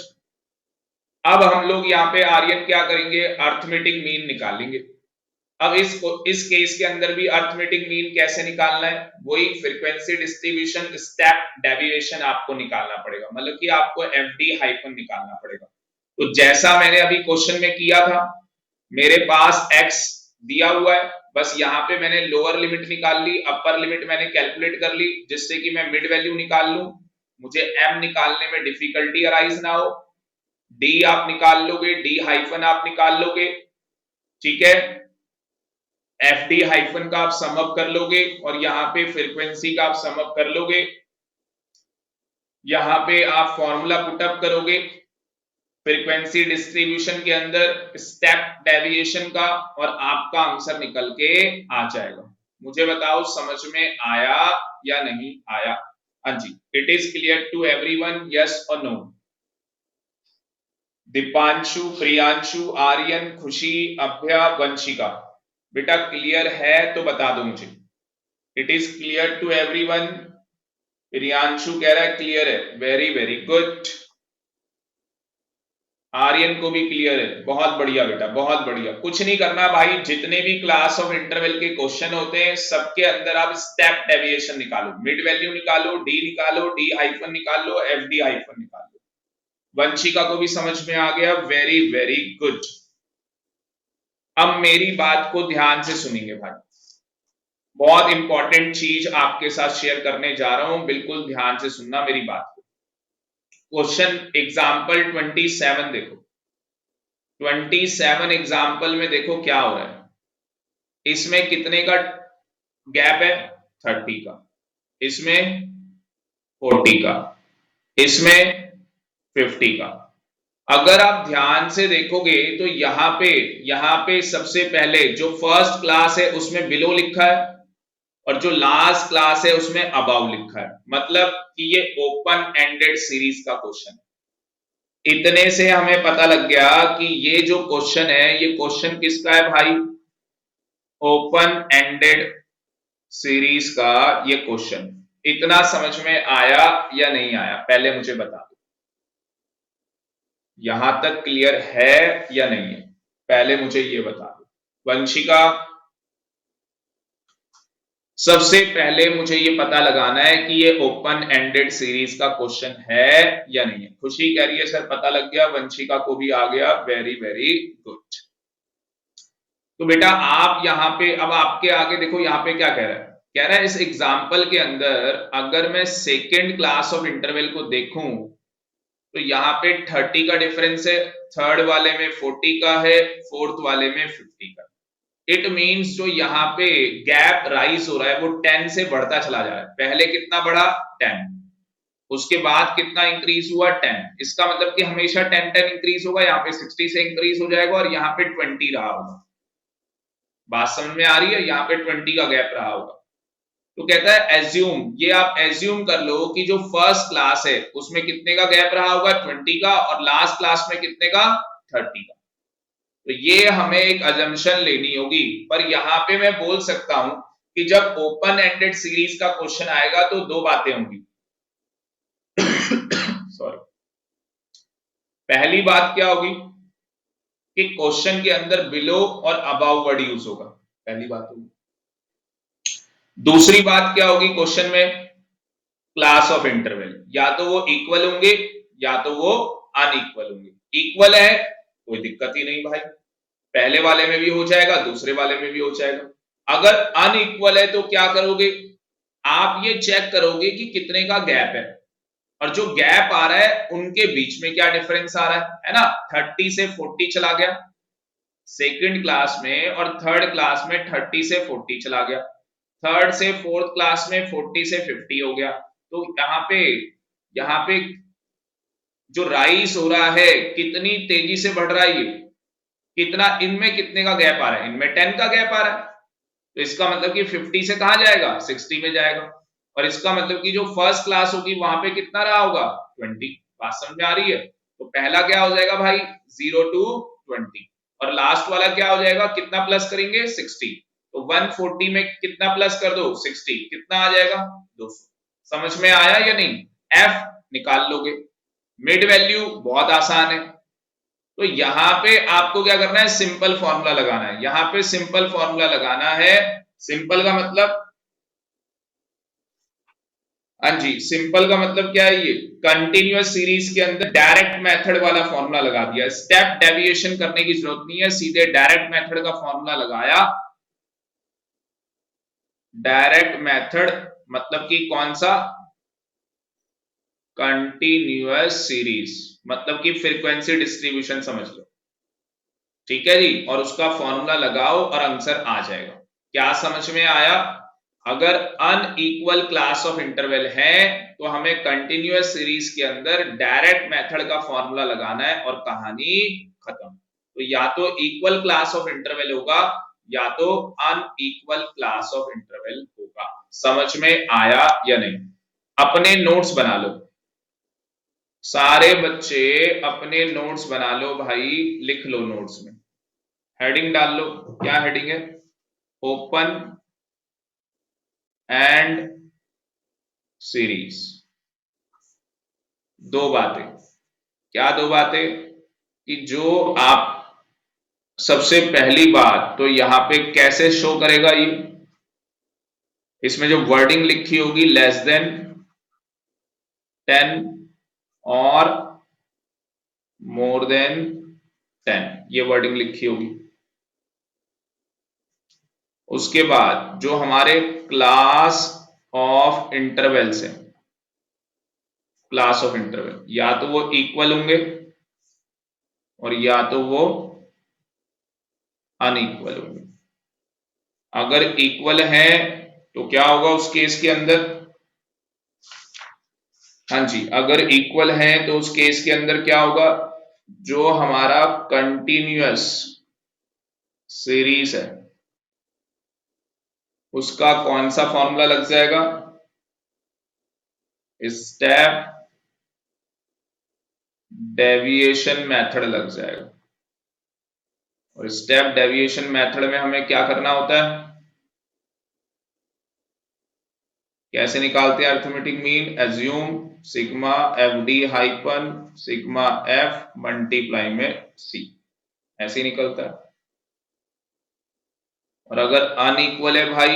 अब हम लोग यहाँ पे आर्यन क्या करेंगे, अर्थमेटिक मीन निकालेंगे। अब इस केस के अंदर भी अर्थमेटिक मीन कैसे निकालना है, वही फ्रीक्वेंसी डिस्ट्रीब्यूशन स्टेप डेविएशन आपको निकालना पड़ेगा, मतलब कि आपको एफडी हाइफन निकालना पड़ेगा। तो जैसा मैंने अभी क्वेश्चन में किया था, मेरे पास x दिया हुआ है, बस यहाँ पे मैंने लोअर लिमिट निकाल ली, अपर लिमिट मैंने कैलकुलेट कर ली जिससे कि मैं मिड वैल्यू निकाल लूं, मुझे m निकालने में डिफिकल्टी अराइज ना हो। d आप निकाल लोगे, d हाइफन आप निकाल लोगे, ठीक है। एफ डी हाइफन का आप समअप कर लोगे और यहाँ पे फ्रीक्वेंसी का आप समअप कर लोगे, यहाँ पे आप फॉर्मूला पुटअप करोगे फ्रीक्वेंसी डिस्ट्रीब्यूशन के अंदर स्टेप डेविएशन का, और आपका आंसर निकल के आ जाएगा। मुझे बताओ समझ में आया या नहीं आया? हाँ जी, it is clear to everyone, yes और नो? दीपांशु, प्रियांशु, आर्यन, खुशी, अभ्या, वंशिका, बेटा क्लियर है तो बता दो मुझे। It is clear to everyone? Priyanshu कह रहा है क्लियर है, वेरी वेरी गुड। आर्यन को भी क्लियर है, बहुत बढ़िया बेटा बहुत बढ़िया। कुछ नहीं करना भाई, जितने भी क्लास ऑफ इंटरवल के क्वेश्चन होते हैं सबके अंदर आप स्टेप डेविएशन निकालो, मिड वैल्यू निकालो, डी निकालो, डी हाइफन निकाल लो, एफ डी हाइफन निकाल लो। वंशिका को भी समझ में आ गया, वेरी वेरी गुड। अब मेरी बात को ध्यान से सुनेंगे भाई, बहुत इंपॉर्टेंट चीज आपके साथ शेयर करने जा रहा हूं, बिल्कुल ध्यान से सुनना मेरी बात को। क्वेश्चन एग्जाम्पल 27 देखो, 27 एग्जाम्पल में देखो क्या हो रहा है। इसमें कितने का गैप है? 30 का, इसमें 40 का, इसमें 50 का। अगर आप ध्यान से देखोगे तो यहां पे सबसे पहले जो फर्स्ट क्लास है उसमें बिलो लिखा है और जो लास्ट क्लास है उसमें अबाउ लिखा है, मतलब कि ये ओपन एंडेड सीरीज का क्वेश्चन है। इतने से हमें पता लग गया कि ये जो क्वेश्चन है ये क्वेश्चन किसका है भाई? ओपन एंडेड सीरीज का ये क्वेश्चन। इतना समझ में आया या नहीं आया पहले मुझे बता दो, यहां तक क्लियर है या नहीं है, पहले मुझे ये बता दो। वंशिका, सबसे पहले मुझे ये पता लगाना है कि ये ओपन एंडेड सीरीज का क्वेश्चन है या नहीं है। खुशी कह रही है सर पता लग गया, वंशिका को भी आ गया, वेरी वेरी गुड। तो बेटा आप यहाँ पे, अब आपके आगे देखो यहाँ पे क्या कह रहा है, कह रहा है इस एग्जाम्पल के अंदर अगर मैं सेकेंड क्लास ऑफ इंटरवल को देखूं तो यहाँ पे 30 का डिफरेंस है, थर्ड वाले में 40 का है, फोर्थ वाले में 50 का। इट मींस जो यहाँ पे गैप राइज हो रहा है वो 10 से बढ़ता चला जा रहा है। पहले कितना बढ़ा 10, उसके बाद कितना इंक्रीज हुआ 10, इसका मतलब कि हमेशा 10 इंक्रीज होगा, यहाँ पे 60 से इंक्रीज हो जाएगा और यहाँ पे 20 रहा होगा। बात समझ में आ रही है, यहाँ पे 20 का गैप रहा होगा। तो कहता है एज्यूम, ये आप एज्यूम कर लो कि जो फर्स्ट क्लास है उसमें कितने का गैप रहा होगा 20 का, और लास्ट क्लास में कितने का 30 का। तो ये हमें एक अजम्पशन लेनी होगी, पर यहां पे मैं बोल सकता हूं कि जब ओपन एंडेड सीरीज का क्वेश्चन आएगा तो दो बातें होंगी। सॉरी, पहली बात क्या होगी कि क्वेश्चन के अंदर below or above word use होगा, पहली बात होगी। दूसरी बात क्या होगी, क्वेश्चन में क्लास ऑफ इंटरवल, या तो वो इक्वल होंगे या तो वो अनइक्वल होंगे। इक्वल है कोई दिक्कत ही नहीं भाई, पहले वाले में भी हो जाएगा, दूसरे वाले में भी हो जाएगा। अगर अनइक्वल है तो क्या करोगे, आप ये चेक करोगे कि कितने का गैप है, और जो गैप आ रहा है उनके बीच में क्या डिफरेंस आ रहा है ना। 30 से 40 चला गया सेकंड क्लास में, और थर्ड क्लास में 30 से 40 चला गया, थर्ड से फोर्थ क्लास में 40 से 50 हो गया। तो यहाँ पे जो राइज हो रहा है कितनी तेजी से बढ़ रहा है, ये कितना, इनमें कितने का गैप आ रहा है, इनमें 10 का गैप आ रहा है। तो इसका मतलब कि 50 से कहां जाएगा 60 में जाएगा, और इसका मतलब कि जो फर्स्ट क्लास होगी वहां पे कितना रहा होगा 20। बात समझ में आ रही है। तो पहला क्या हो जाएगा भाई 0 to 20, और लास्ट वाला क्या हो जाएगा, कितना प्लस करेंगे 60। तो 140 में कितना प्लस कर दो 60, कितना आ जाएगा 200। समझ में आया या नहीं, एफ निकाल लोगे। मिड वैल्यू बहुत आसान है, तो यहां पे आपको क्या करना है, सिंपल फॉर्मूला लगाना है। यहां पे सिंपल फॉर्मूला लगाना है, सिंपल का मतलब, हाँ जी, सिंपल का मतलब क्या है, ये कंटिन्यूअस सीरीज के अंदर डायरेक्ट मेथड वाला फॉर्मूला लगा दिया, स्टेप डेविएशन करने की जरूरत नहीं है, सीधे डायरेक्ट मेथड का फॉर्मूला लगाया। डायरेक्ट मेथड मतलब कि कौन सा, कंटिन्यूअस सीरीज, मतलब कि फ्रीक्वेंसी डिस्ट्रीब्यूशन समझ लो, ठीक है जी, और उसका फॉर्मूला लगाओ और आंसर आ जाएगा। क्या समझ में आया, अगर अनइक्वल क्लास ऑफ इंटरवल है तो हमें कंटिन्यूअस सीरीज के अंदर डायरेक्ट मेथड का फॉर्मूला लगाना है और कहानी खत्म। तो या तो इक्वल क्लास ऑफ इंटरवल होगा या तो अनइक्वल क्लास ऑफ इंटरवल होगा। समझ में आया या नहीं, अपने नोट्स बना लो, सारे बच्चे अपने नोट्स बना लो भाई, लिख लो नोट्स में, हेडिंग डाल लो, क्या हेडिंग है, ओपन एंड सीरीज। दो बातें, क्या दो बातें, कि जो आप, सबसे पहली बात तो यहां पे कैसे शो करेगा ये, इसमें जो वर्डिंग लिखी होगी लेस देन 10 और मोर देन 10, ये वर्डिंग लिखी होगी। उसके बाद जो हमारे क्लास ऑफ इंटरवल्स है, क्लास ऑफ इंटरवल या तो वो इक्वल होंगे और या तो वो अनइक्वल होंगे। अगर इक्वल है तो क्या होगा उस केस के अंदर, हाँ जी, अगर इक्वल है तो उस केस के अंदर क्या होगा, जो हमारा कंटिन्यूअस सीरीज है उसका कौन सा फॉर्मूला लग जाएगा, स्टेप डेविएशन मेथड लग जाएगा। और स्टेप डेविएशन मेथड में हमें क्या करना होता है, कैसे निकालते हैं arithmetic mean? Assume sigma F D hyphen sigma F multiply में सी, ऐसे ही निकलता है। और अगर अनइक्वल है भाई,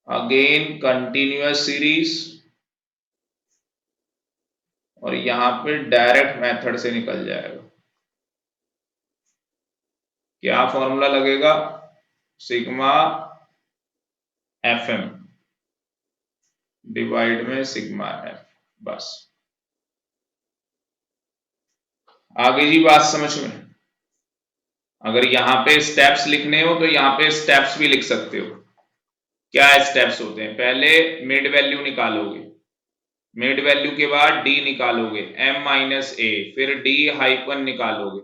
अगेन कंटिन्यूअस सीरीज, और यहां पे डायरेक्ट मेथड से निकल जाएगा। क्या फॉर्मूला लगेगा? सिग्मा एफ एम डिवाइड में सिग्मा एफ, बस। आगे जी बात समझ में? अगर यहां पे स्टेप्स लिखने हो तो यहां पे स्टेप्स भी लिख सकते हो। क्या स्टेप्स होते हैं? पहले मिड वैल्यू निकालोगे, मिड वैल्यू के बाद डी निकालोगे m माइनस ए, फिर डी हाइपन निकालोगे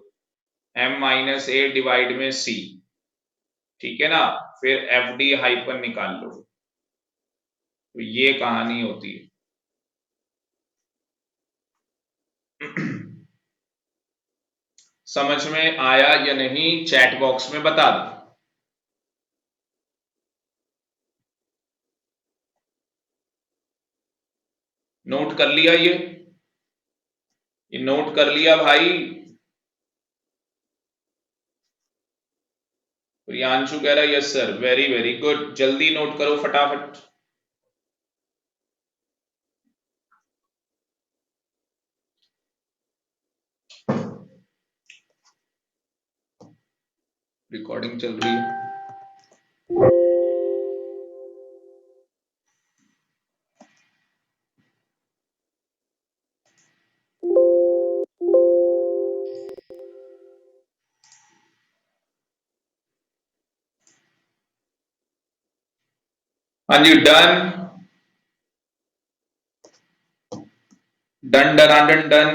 m माइनस ए डिवाइड में c, ठीक है ना? फिर एफ डी हाइपन निकाल लोगे। तो ये कहानी होती है। समझ में आया या नहीं चैट बॉक्स में बता दो। नोट कर लिया? ये नोट कर लिया भाई? प्रियांशु कह रहा है yes sir, very very good, जल्दी नोट करो फटाफट। रिकॉर्डिंग चल रही है। हाँ जी, done done done done.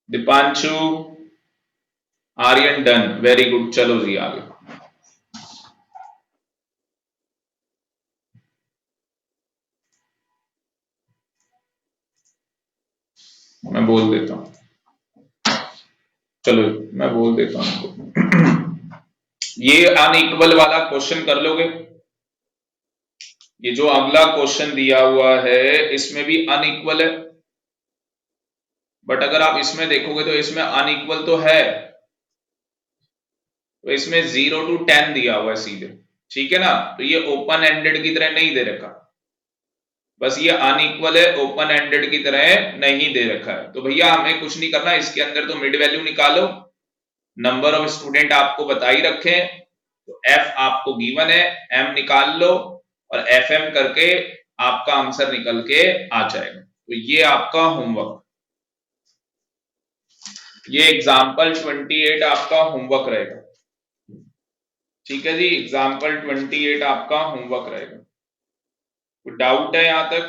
Deepanshu Aryan done, very good. चलो जी आगे। मैं बोल देता हूं, चलो मैं बोल देता हूं। ये अनइक्वल वाला क्वेश्चन कर लोगे? ये जो अगला क्वेश्चन दिया हुआ है इसमें भी अनइक्वल है, बट अगर आप इसमें देखोगे तो इसमें अनइक्वल तो है, तो इसमें 0 to 10 दिया हुआ है सीधे, ठीक है ना? तो ये ओपन एंडेड की तरह नहीं दे रखा, बस ये अनइक्वल है, ओपन एंडेड की तरह नहीं दे रखा है। तो भैया हमें कुछ नहीं करना, इसके अंदर तो मिड वैल्यू निकालो, नंबर ऑफ स्टूडेंट आपको बता ही रखे हैं, तो एफ आपको गिवन है, एम निकाल लो और एफ एम करके आपका आंसर निकल के आ जाएगा। तो ये आपका होमवर्क, ये एग्जाम्पल 28 आपका होमवर्क रहेगा, ठीक है जी? एग्जाम्पल 28 आपका होमवर्क रहेगा। कोई डाउट है यहां तक?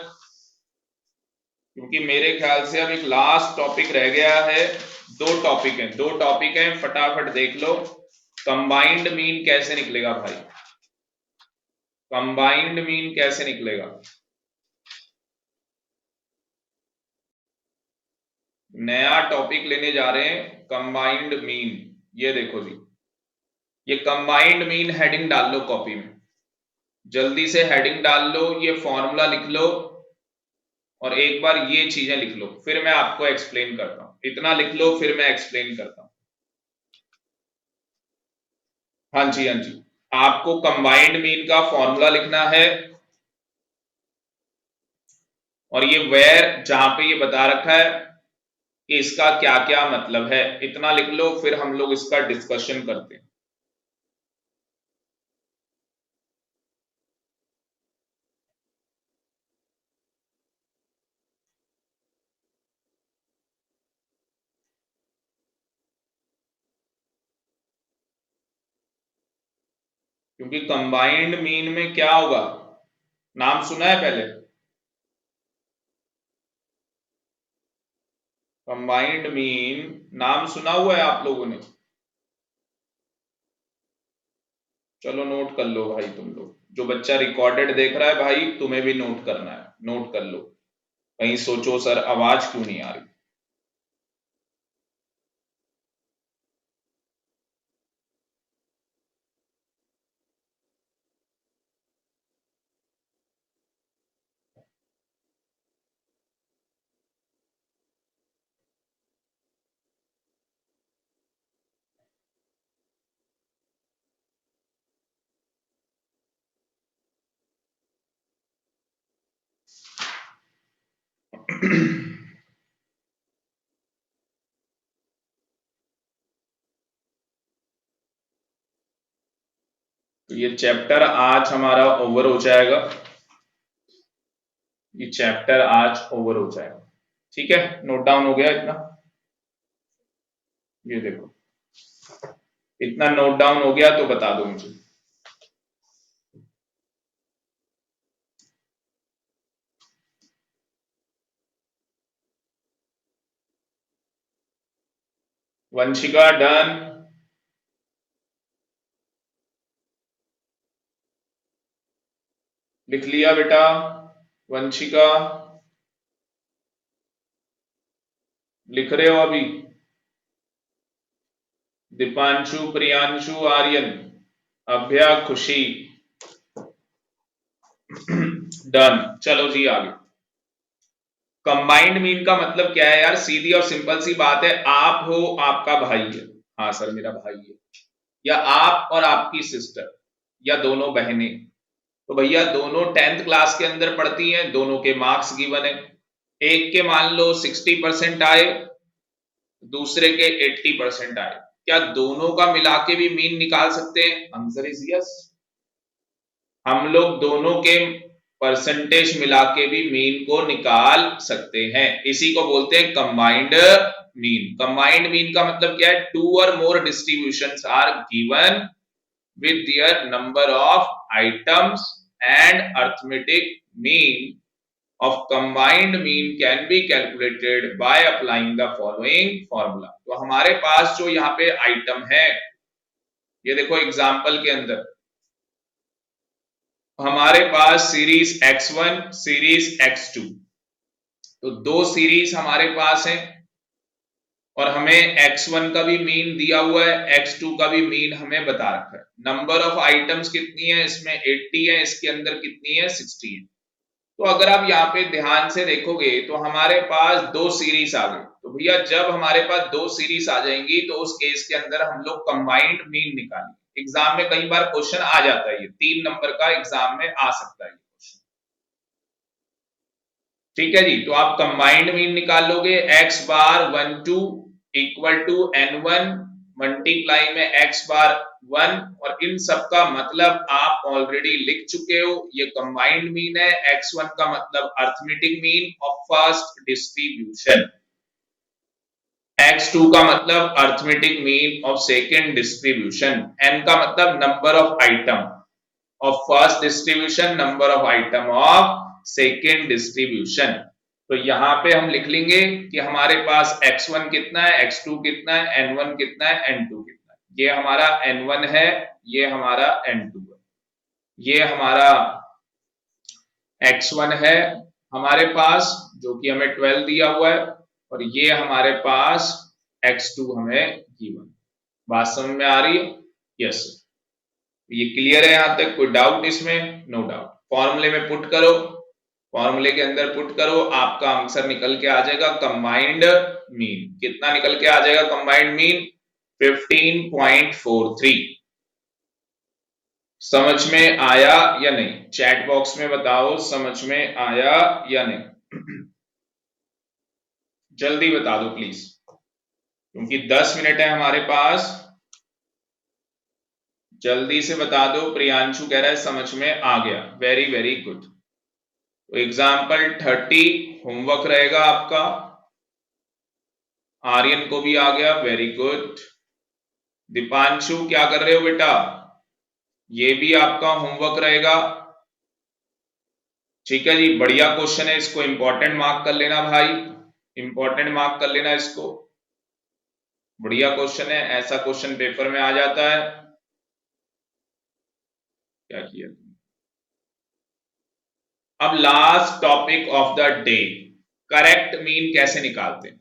क्योंकि मेरे ख्याल से अब एक लास्ट टॉपिक रह गया है, दो टॉपिक हैं, फटाफट देख लो। कंबाइंड मीन कैसे निकलेगा भाई? कंबाइंड मीन कैसे निकलेगा? नया टॉपिक लेने जा रहे हैं, कंबाइंड मीन। ये देखो जी, ये कंबाइंड मीन हेडिंग डाल लो कॉपी में, जल्दी से हेडिंग डाल लो, ये फॉर्मूला लिख लो और एक बार ये चीजें लिख लो, फिर मैं आपको एक्सप्लेन करता हूं। इतना लिख लो फिर मैं एक्सप्लेन करता हूं। हाँ जी, हाँ जी, आपको कंबाइंड मीन का फॉर्मूला लिखना है, और ये वेयर जहां पे ये बता रखा है कि इसका क्या क्या मतलब है, इतना लिख लो, फिर हम लोग इसका डिस्कशन करते हैं। क्योंकि कंबाइंड मीन में क्या होगा, नाम सुना है पहले? कंबाइंड मीन नाम सुना हुआ है आप लोगों ने? चलो नोट कर लो भाई तुम लोग, जो बच्चा रिकॉर्डेड देख रहा है भाई तुम्हें भी नोट करना है, नोट कर लो। कहीं सोचो सर आवाज क्यों नहीं आ रही। तो ये चैप्टर आज हमारा ओवर हो जाएगा, ये चैप्टर आज ओवर हो जाएगा। ठीक है, नोट डाउन हो गया इतना? ये देखो, इतना नोट डाउन हो गया तो बता दो मुझे। वंशिका डन? लिख लिया बेटा? वंशिका लिख रहे हो अभी? दीपांशु, प्रियांशु, आर्यन, अभ्या, खुशी डन। चलो जी आगे। कंबाइंड मीन का मतलब क्या है यार? सीधी और सिंपल सी बात है, आप हो, आपका भाई है, हाँ सर मेरा भाई है, या आप और आपकी सिस्टर, या दोनों बहनें, तो भैया दोनों 10th क्लास के अंदर पढ़ती हैं, दोनों के मार्क्स गिवन है, एक के मान लो 60% आए, दूसरे के 80% आए, क्या दोनों का मिला के भी मीन निकाल सकते हैं? Answer is yes. हम लोग दोनों के परसेंटेज मिला के भी मीन को निकाल सकते हैं, इसी को बोलते हैं कंबाइंड मीन। कंबाइंड मीन का मतलब क्या है? Two or more distributions are given with their number of items and arithmetic mean of combined mean can be calculated by applying the following formula। तो हमारे पास जो यहाँ पे आइटम है, ये देखो एग्जाम्पल के अंदर हमारे पास सीरीज x1 सीरीज x2, तो दो सीरीज हमारे पास है और हमें x1 का भी मीन दिया हुआ है, x2 का भी मीन हमें बता रखा है। नंबर ऑफ आइटम्स कितनी है इसमें? 80 है, इसके अंदर कितनी है? 60 है। तो अगर आप यहाँ पे ध्यान से देखोगे तो हमारे पास दो सीरीज आ गई, तो भैया जब हमारे पास दो सीरीज आ जाएंगी तो उस केस के अंदर हम लोग कंबाइंड मीन निकालेंगे। एग्जाम में कई बार क्वेश्चन आ जाता है, ये 3 नंबर का एग्जाम में आ सकता है ये क्वेश्चन। ठीक है जी, तो आप कंबाइंड मीन निकाल लोगे, x bar 1 2 equal to n1 multiply में x बार 1, और इन सब का मतलब आप ऑलरेडी लिख चुके हो, ये कंबाइंड मीन है। x1 का मतलब arithmetic mean of first distribution, x2 का मतलब arithmetic mean of second distribution, n का मतलब number of item of first distribution, number of item of second distribution. तो यहां पे हम लिख लेंगे कि हमारे पास x1 कितना है, x2 कितना है, n1 कितना है, n2 कितना है। ये हमारा n1 है, ये हमारा n2 है, ये हमारा x1 है हमारे पास जो कि हमें 12 दिया हुआ है, और ये हमारे पास x2 हमें गिवन। बात समझ में आ रही है? यस, ये क्लियर है यहां तक? कोई डाउट इसमें? No doubt. फॉर्मूले में पुट करो, फॉर्मूले के अंदर पुट करो, आपका आंसर निकल के आ जाएगा कंबाइंड मीन। कितना निकल के आ जाएगा कंबाइंड मीन? 15.43। समझ में आया या नहीं? चैट बॉक्स में बताओ समझ में आया या नहीं। जल्दी बता दो प्लीज, क्योंकि 10 मिनट है हमारे पास, जल्दी से बता दो। प्रियांशु कह रहा है समझ में आ गया, वेरी वेरी गुड। तो एग्जाम्पल 30 होमवर्क रहेगा आपका। आर्यन को भी आ गया, वेरी गुड। दीपांशु क्या कर रहे हो बेटा? ये भी आपका होमवर्क रहेगा। ठीक है जी, बढ़िया क्वेश्चन है, इसको इंपॉर्टेंट मार्क कर लेना भाई, इंपॉर्टेंट मार्क कर लेना इसको। बढ़िया क्वेश्चन है, ऐसा क्वेश्चन पेपर में आ जाता है। क्या किया? अब last topic of the day, correct mean कैसे निकालते हैं?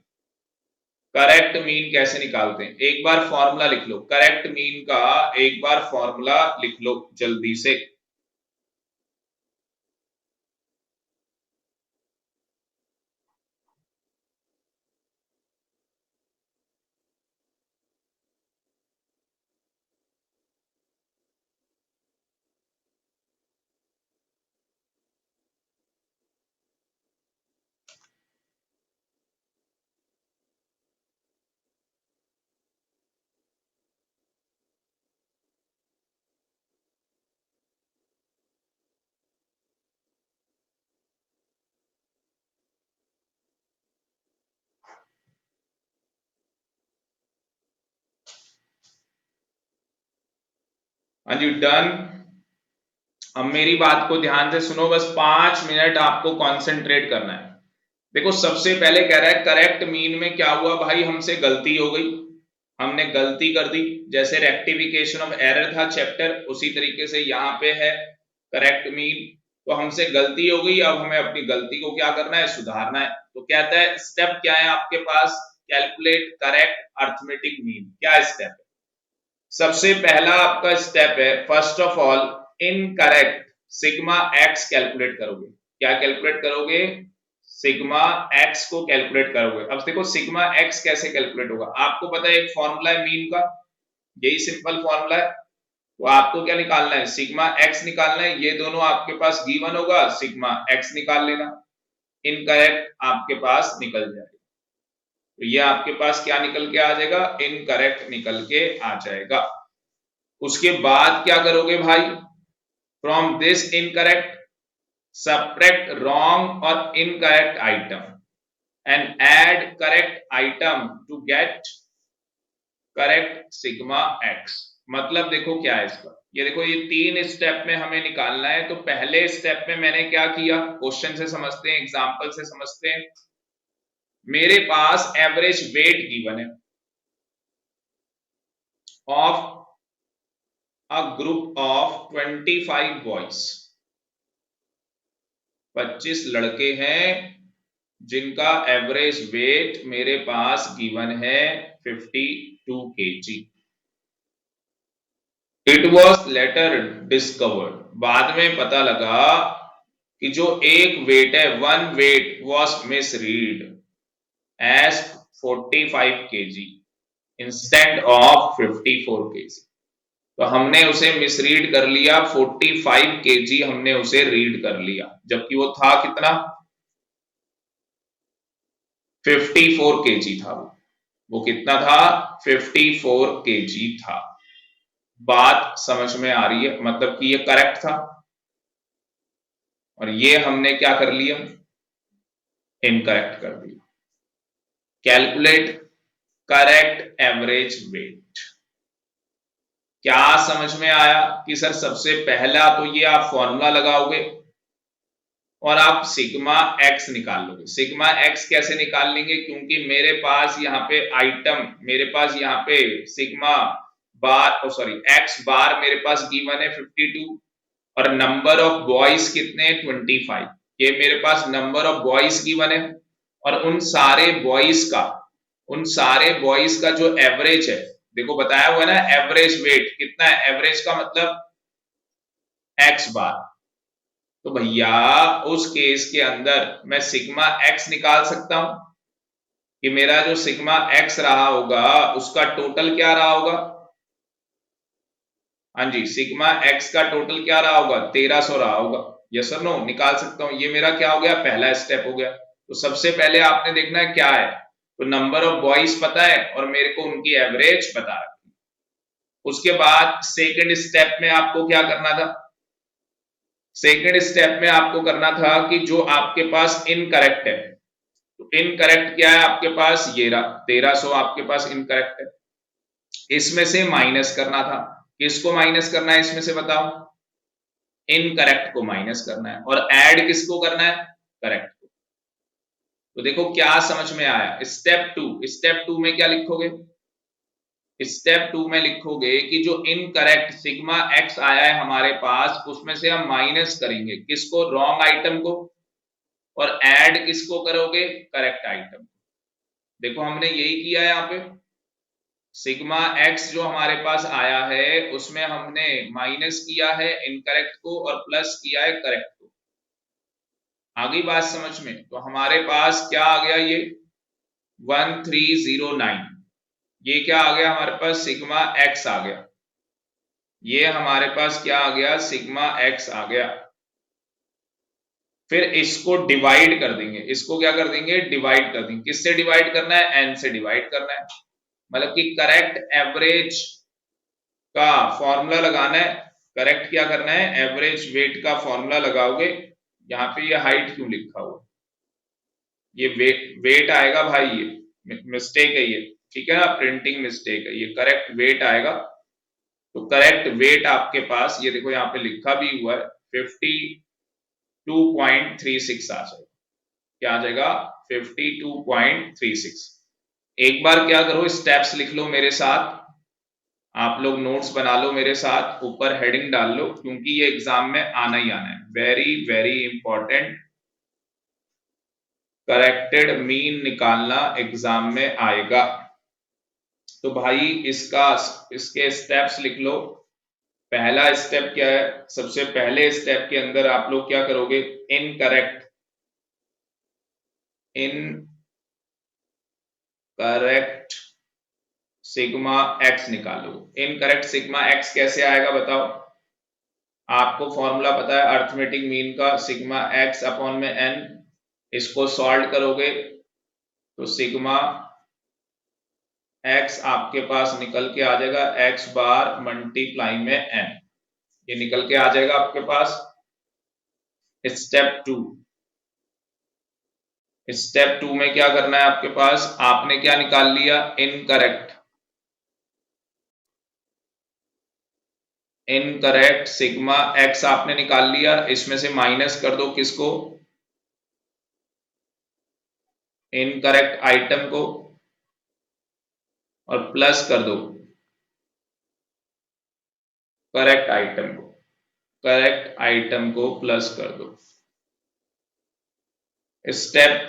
करेक्ट मीन कैसे निकालते हैं? एक बार फॉर्मूला लिख लो, करेक्ट मीन का एक बार फॉर्मूला लिख लो जल्दी से। हाँ जी, डन। अब मेरी बात को ध्यान से सुनो, बस 5 मिनट आपको कॉन्सेंट्रेट करना है। देखो सबसे पहले कह रहा है करेक्ट मीन में क्या हुआ भाई, हमसे गलती हो गई, हमने गलती कर दी। जैसे रेक्टिफिकेशन ऑफ एरर था चैप्टर, उसी तरीके से यहाँ पे है करेक्ट मीन। तो हमसे गलती हो गई, अब हमें अपनी गलती को क्या करना है, सुधारना है। तो कहता है स्टेप क्या है आपके पास, कैलकुलेट करेक्ट अर्थमेटिक मीन। क्या स्टेप है? सबसे पहला आपका स्टेप है, first of all incorrect sigma x calculate करोगे। क्या कैलकुलेट करोगे? सिग्मा एक्स को कैलकुलेट करोगे। अब देखो सिग्मा एक्स कैसे कैलकुलेट होगा, आपको पता है एक फॉर्मूला है मीन का, यही सिंपल फॉर्मूला है। तो आपको क्या निकालना है, सिग्मा एक्स निकालना है। ये दोनों आपके पास गिवन होगा, सिग्मा एक्स निकाल लेना, इनकरेक्ट आपके पास निकल जाएगा। तो ये आपके पास क्या निकल के आ जाएगा, इनकरेक्ट निकल के आ जाएगा। उसके बाद क्या करोगे भाई, from this incorrect subtract wrong और incorrect item and add correct item to get correct sigma X. मतलब देखो क्या है इसका, ये देखो ये 3 स्टेप में हमें निकालना है। तो पहले स्टेप में मैंने क्या किया, क्वेश्चन से समझते हैं, एग्जांपल से समझते हैं। मेरे पास एवरेज वेट गिवन है of a group of 25 boys. 25 लड़के हैं जिनका एवरेज वेट मेरे पास गिवन है 52 kg। It was later discovered, बाद में पता लगा कि जो एक वेट है, one weight was misread as 45 kg instead of 54 kg। तो हमने उसे मिसरीड कर लिया, 45 kg हमने उसे रीड कर लिया, जबकि वो था कितना, 54 kg था। वो कितना था, 54 kg था। बात समझ में आ रही है, मतलब कि ये करेक्ट था और ये हमने क्या कर लिया, इनकरेक्ट कर दिया। Calculate correct average weight. क्या समझ में आया कि सर सबसे पहला तो ये आप फॉर्मूला लगाओगे और आप सिग्मा एक्स निकाल लोगे। सिग्मा एक्स कैसे निकाल लेंगे, क्योंकि मेरे पास यहाँ पे आइटम, मेरे पास यहाँ पे सिग्मा बार सॉरी एक्स बार मेरे पास गिवन है 52 और नंबर ऑफ बॉयज कितने, 25। ये मेरे पास नंबर ऑफ बॉयज गिवन है और उन सारे बॉयज का जो एवरेज है, देखो बताया हुआ है ना, एवरेज वेट कितना है, एवरेज का मतलब एक्स बार। तो भैया उस केस के अंदर मैं सिग्मा एक्स निकाल सकता हूं कि मेरा जो सिग्मा एक्स रहा होगा उसका टोटल क्या रहा होगा। हाँ जी, सिग्मा एक्स का टोटल क्या रहा होगा, 1300 रहा होगा। यस और नो, निकाल सकता हूं। ये मेरा क्या हो गया, पहला स्टेप हो गया। तो सबसे पहले आपने देखना है क्या है, तो नंबर ऑफ बॉयज पता है और मेरे को उनकी एवरेज पता है। उसके बाद सेकंड स्टेप में आपको क्या करना था, सेकंड स्टेप में आपको करना था कि जो आपके पास इनकरेक्ट है, तो इनकरेक्ट क्या है आपके पास, ये 1300 आपके पास इनकरेक्ट है, इसमें से माइनस करना था। किसको माइनस करना है इसमें से बताओ, इनकरेक्ट को माइनस करना है। और ऐड किसको करना है, करेक्ट को। तो देखो क्या समझ में आया, स्टेप 2 में क्या लिखोगे, स्टेप 2 में लिखोगे कि जो इनकरेक्ट सिग्मा एक्स आया है हमारे पास, उसमें से हम माइनस करेंगे किसको, रॉन्ग आइटम को, और ऐड किसको करोगे, करेक्ट आइटम। देखो हमने यही किया है यहाँ पे, सिग्मा एक्स जो हमारे पास आया है उसमें हमने माइनस किया है इनकरेक्ट को और प्लस किया है करेक्ट को। आ गई बात समझ में। तो हमारे पास क्या आ गया, ये 1309, ये क्या आ गया हमारे पास, सिग्मा एक्स आ गया। ये हमारे पास क्या आ गया, सिग्मा एक्स आ गया। फिर इसको डिवाइड कर देंगे, इसको क्या कर देंगे, डिवाइड कर देंगे। किससे डिवाइड करना है, एन से डिवाइड करना है। मतलब कि करेक्ट एवरेज का फॉर्मूला लगाना है। करेक्ट क्या करना है, एवरेज वेट का फॉर्मूला लगाओगे। यहाँ पे ये हाइट क्यों लिखा हुआ, ये वेट आएगा भाई, ये मिस्टेक है ये, ठीक है ना, प्रिंटिंग मिस्टेक है, ये करेक्ट वेट आएगा। तो करेक्ट वेट आपके पास ये देखो यहाँ पे लिखा भी हुआ है 52.36 आ जाएगा। क्या आ जाएगा? 52.36। एक बार क्या करो, स्टेप्स लिख लो मेरे साथ, आप लोग नोट्स बना लो मेरे साथ, ऊपर हेडिंग डाल लो, क्योंकि ये एग्जाम में आना ही आना है। Very very important, corrected mean निकालना एग्जाम में आएगा। तो भाई इसके स्टेप्स लिख लो। पहला स्टेप क्या है? सबसे पहले स्टेप के अंदर आप लोग क्या करोगे? इनकरेक्ट सिग्मा एक्स निकालो। इनकरेक्ट सिग्मा एक्स कैसे आएगा बताओ? आपको फॉर्मूला पता है अर्थमेटिक मीन का, सिग्मा एक्स अपॉन में एन। इसको सॉल्व करोगे तो सिग्मा एक्स आपके पास निकल के आ जाएगा एक्स बार मल्टीप्लाई में एन, ये निकल के आ जाएगा आपके पास। स्टेप टू में क्या करना है आपके पास? आपने क्या निकाल लिया? इनकरेक्ट सिग्मा एक्स आपने निकाल लिया। इसमें से माइनस कर दो किसको? इनकरेक्ट आइटम को, और प्लस कर दो करेक्ट आइटम को। करेक्ट आइटम को प्लस कर दो। स्टेप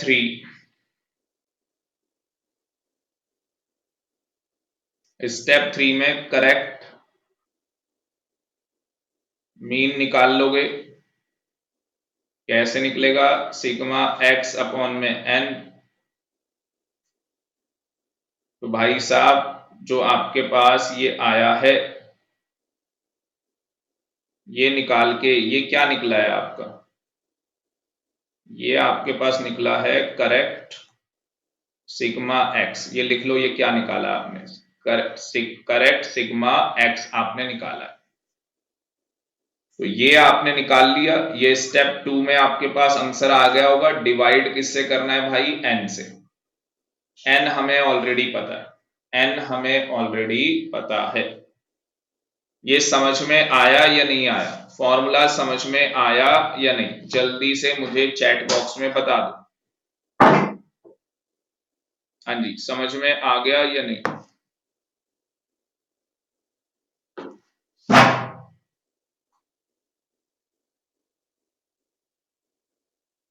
थ्री में करेक्ट मीन निकाल लोगे। कैसे निकलेगा? सिग्मा एक्स अपॉन में एन। तो भाई साहब जो आपके पास ये आया है, ये निकाल के ये क्या निकला है आपका? ये आपके पास निकला है करेक्ट सिग्मा एक्स। ये लिख लो, ये क्या निकाला आपने? करेक्ट सिग्मा एक्स आपने निकाला है। तो ये आपने निकाल लिया। ये स्टेप टू में आपके पास आंसर आ गया होगा। डिवाइड किससे करना है भाई? एन से। एन हमें ऑलरेडी पता है, एन हमें ऑलरेडी पता है। ये समझ में आया या नहीं आया? फॉर्मूला समझ में आया या नहीं? जल्दी से मुझे चैट बॉक्स में बता दो। हाँ जी, समझ में आ गया या नहीं?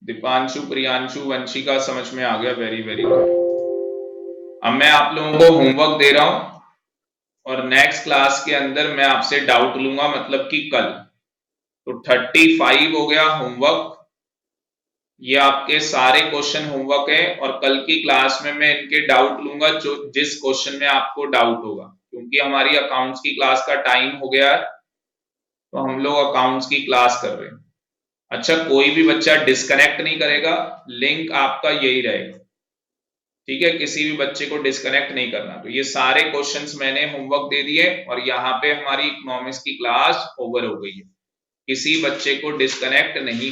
दीपांशु, प्रियांशु, वंशिका समझ में आ गया। Very very good. अब मैं आप लोगों को होमवर्क दे रहा हूं, और नेक्स्ट क्लास के अंदर मैं आपसे डाउट लूंगा, मतलब कि कल। तो 35 हो गया होमवर्क। ये आपके सारे क्वेश्चन होमवर्क है, और कल की क्लास में मैं इनके डाउट लूंगा, जो जिस क्वेश्चन में आपको डाउट होगा, क्योंकि हमारी अकाउंट्स की क्लास का टाइम हो गया है, तो हम लोग अकाउंट्स की क्लास कर रहे हैं। अच्छा, कोई भी बच्चा डिस्कनेक्ट नहीं करेगा, लिंक आपका यही रहेगा, ठीक है? किसी भी बच्चे को डिस्कनेक्ट नहीं करना। तो ये सारे क्वेश्चंस मैंने होमवर्क दे दिए, और यहाँ पे हमारी इकोनॉमिक्स की क्लास ओवर हो गई है। किसी बच्चे को डिस्कनेक्ट नहीं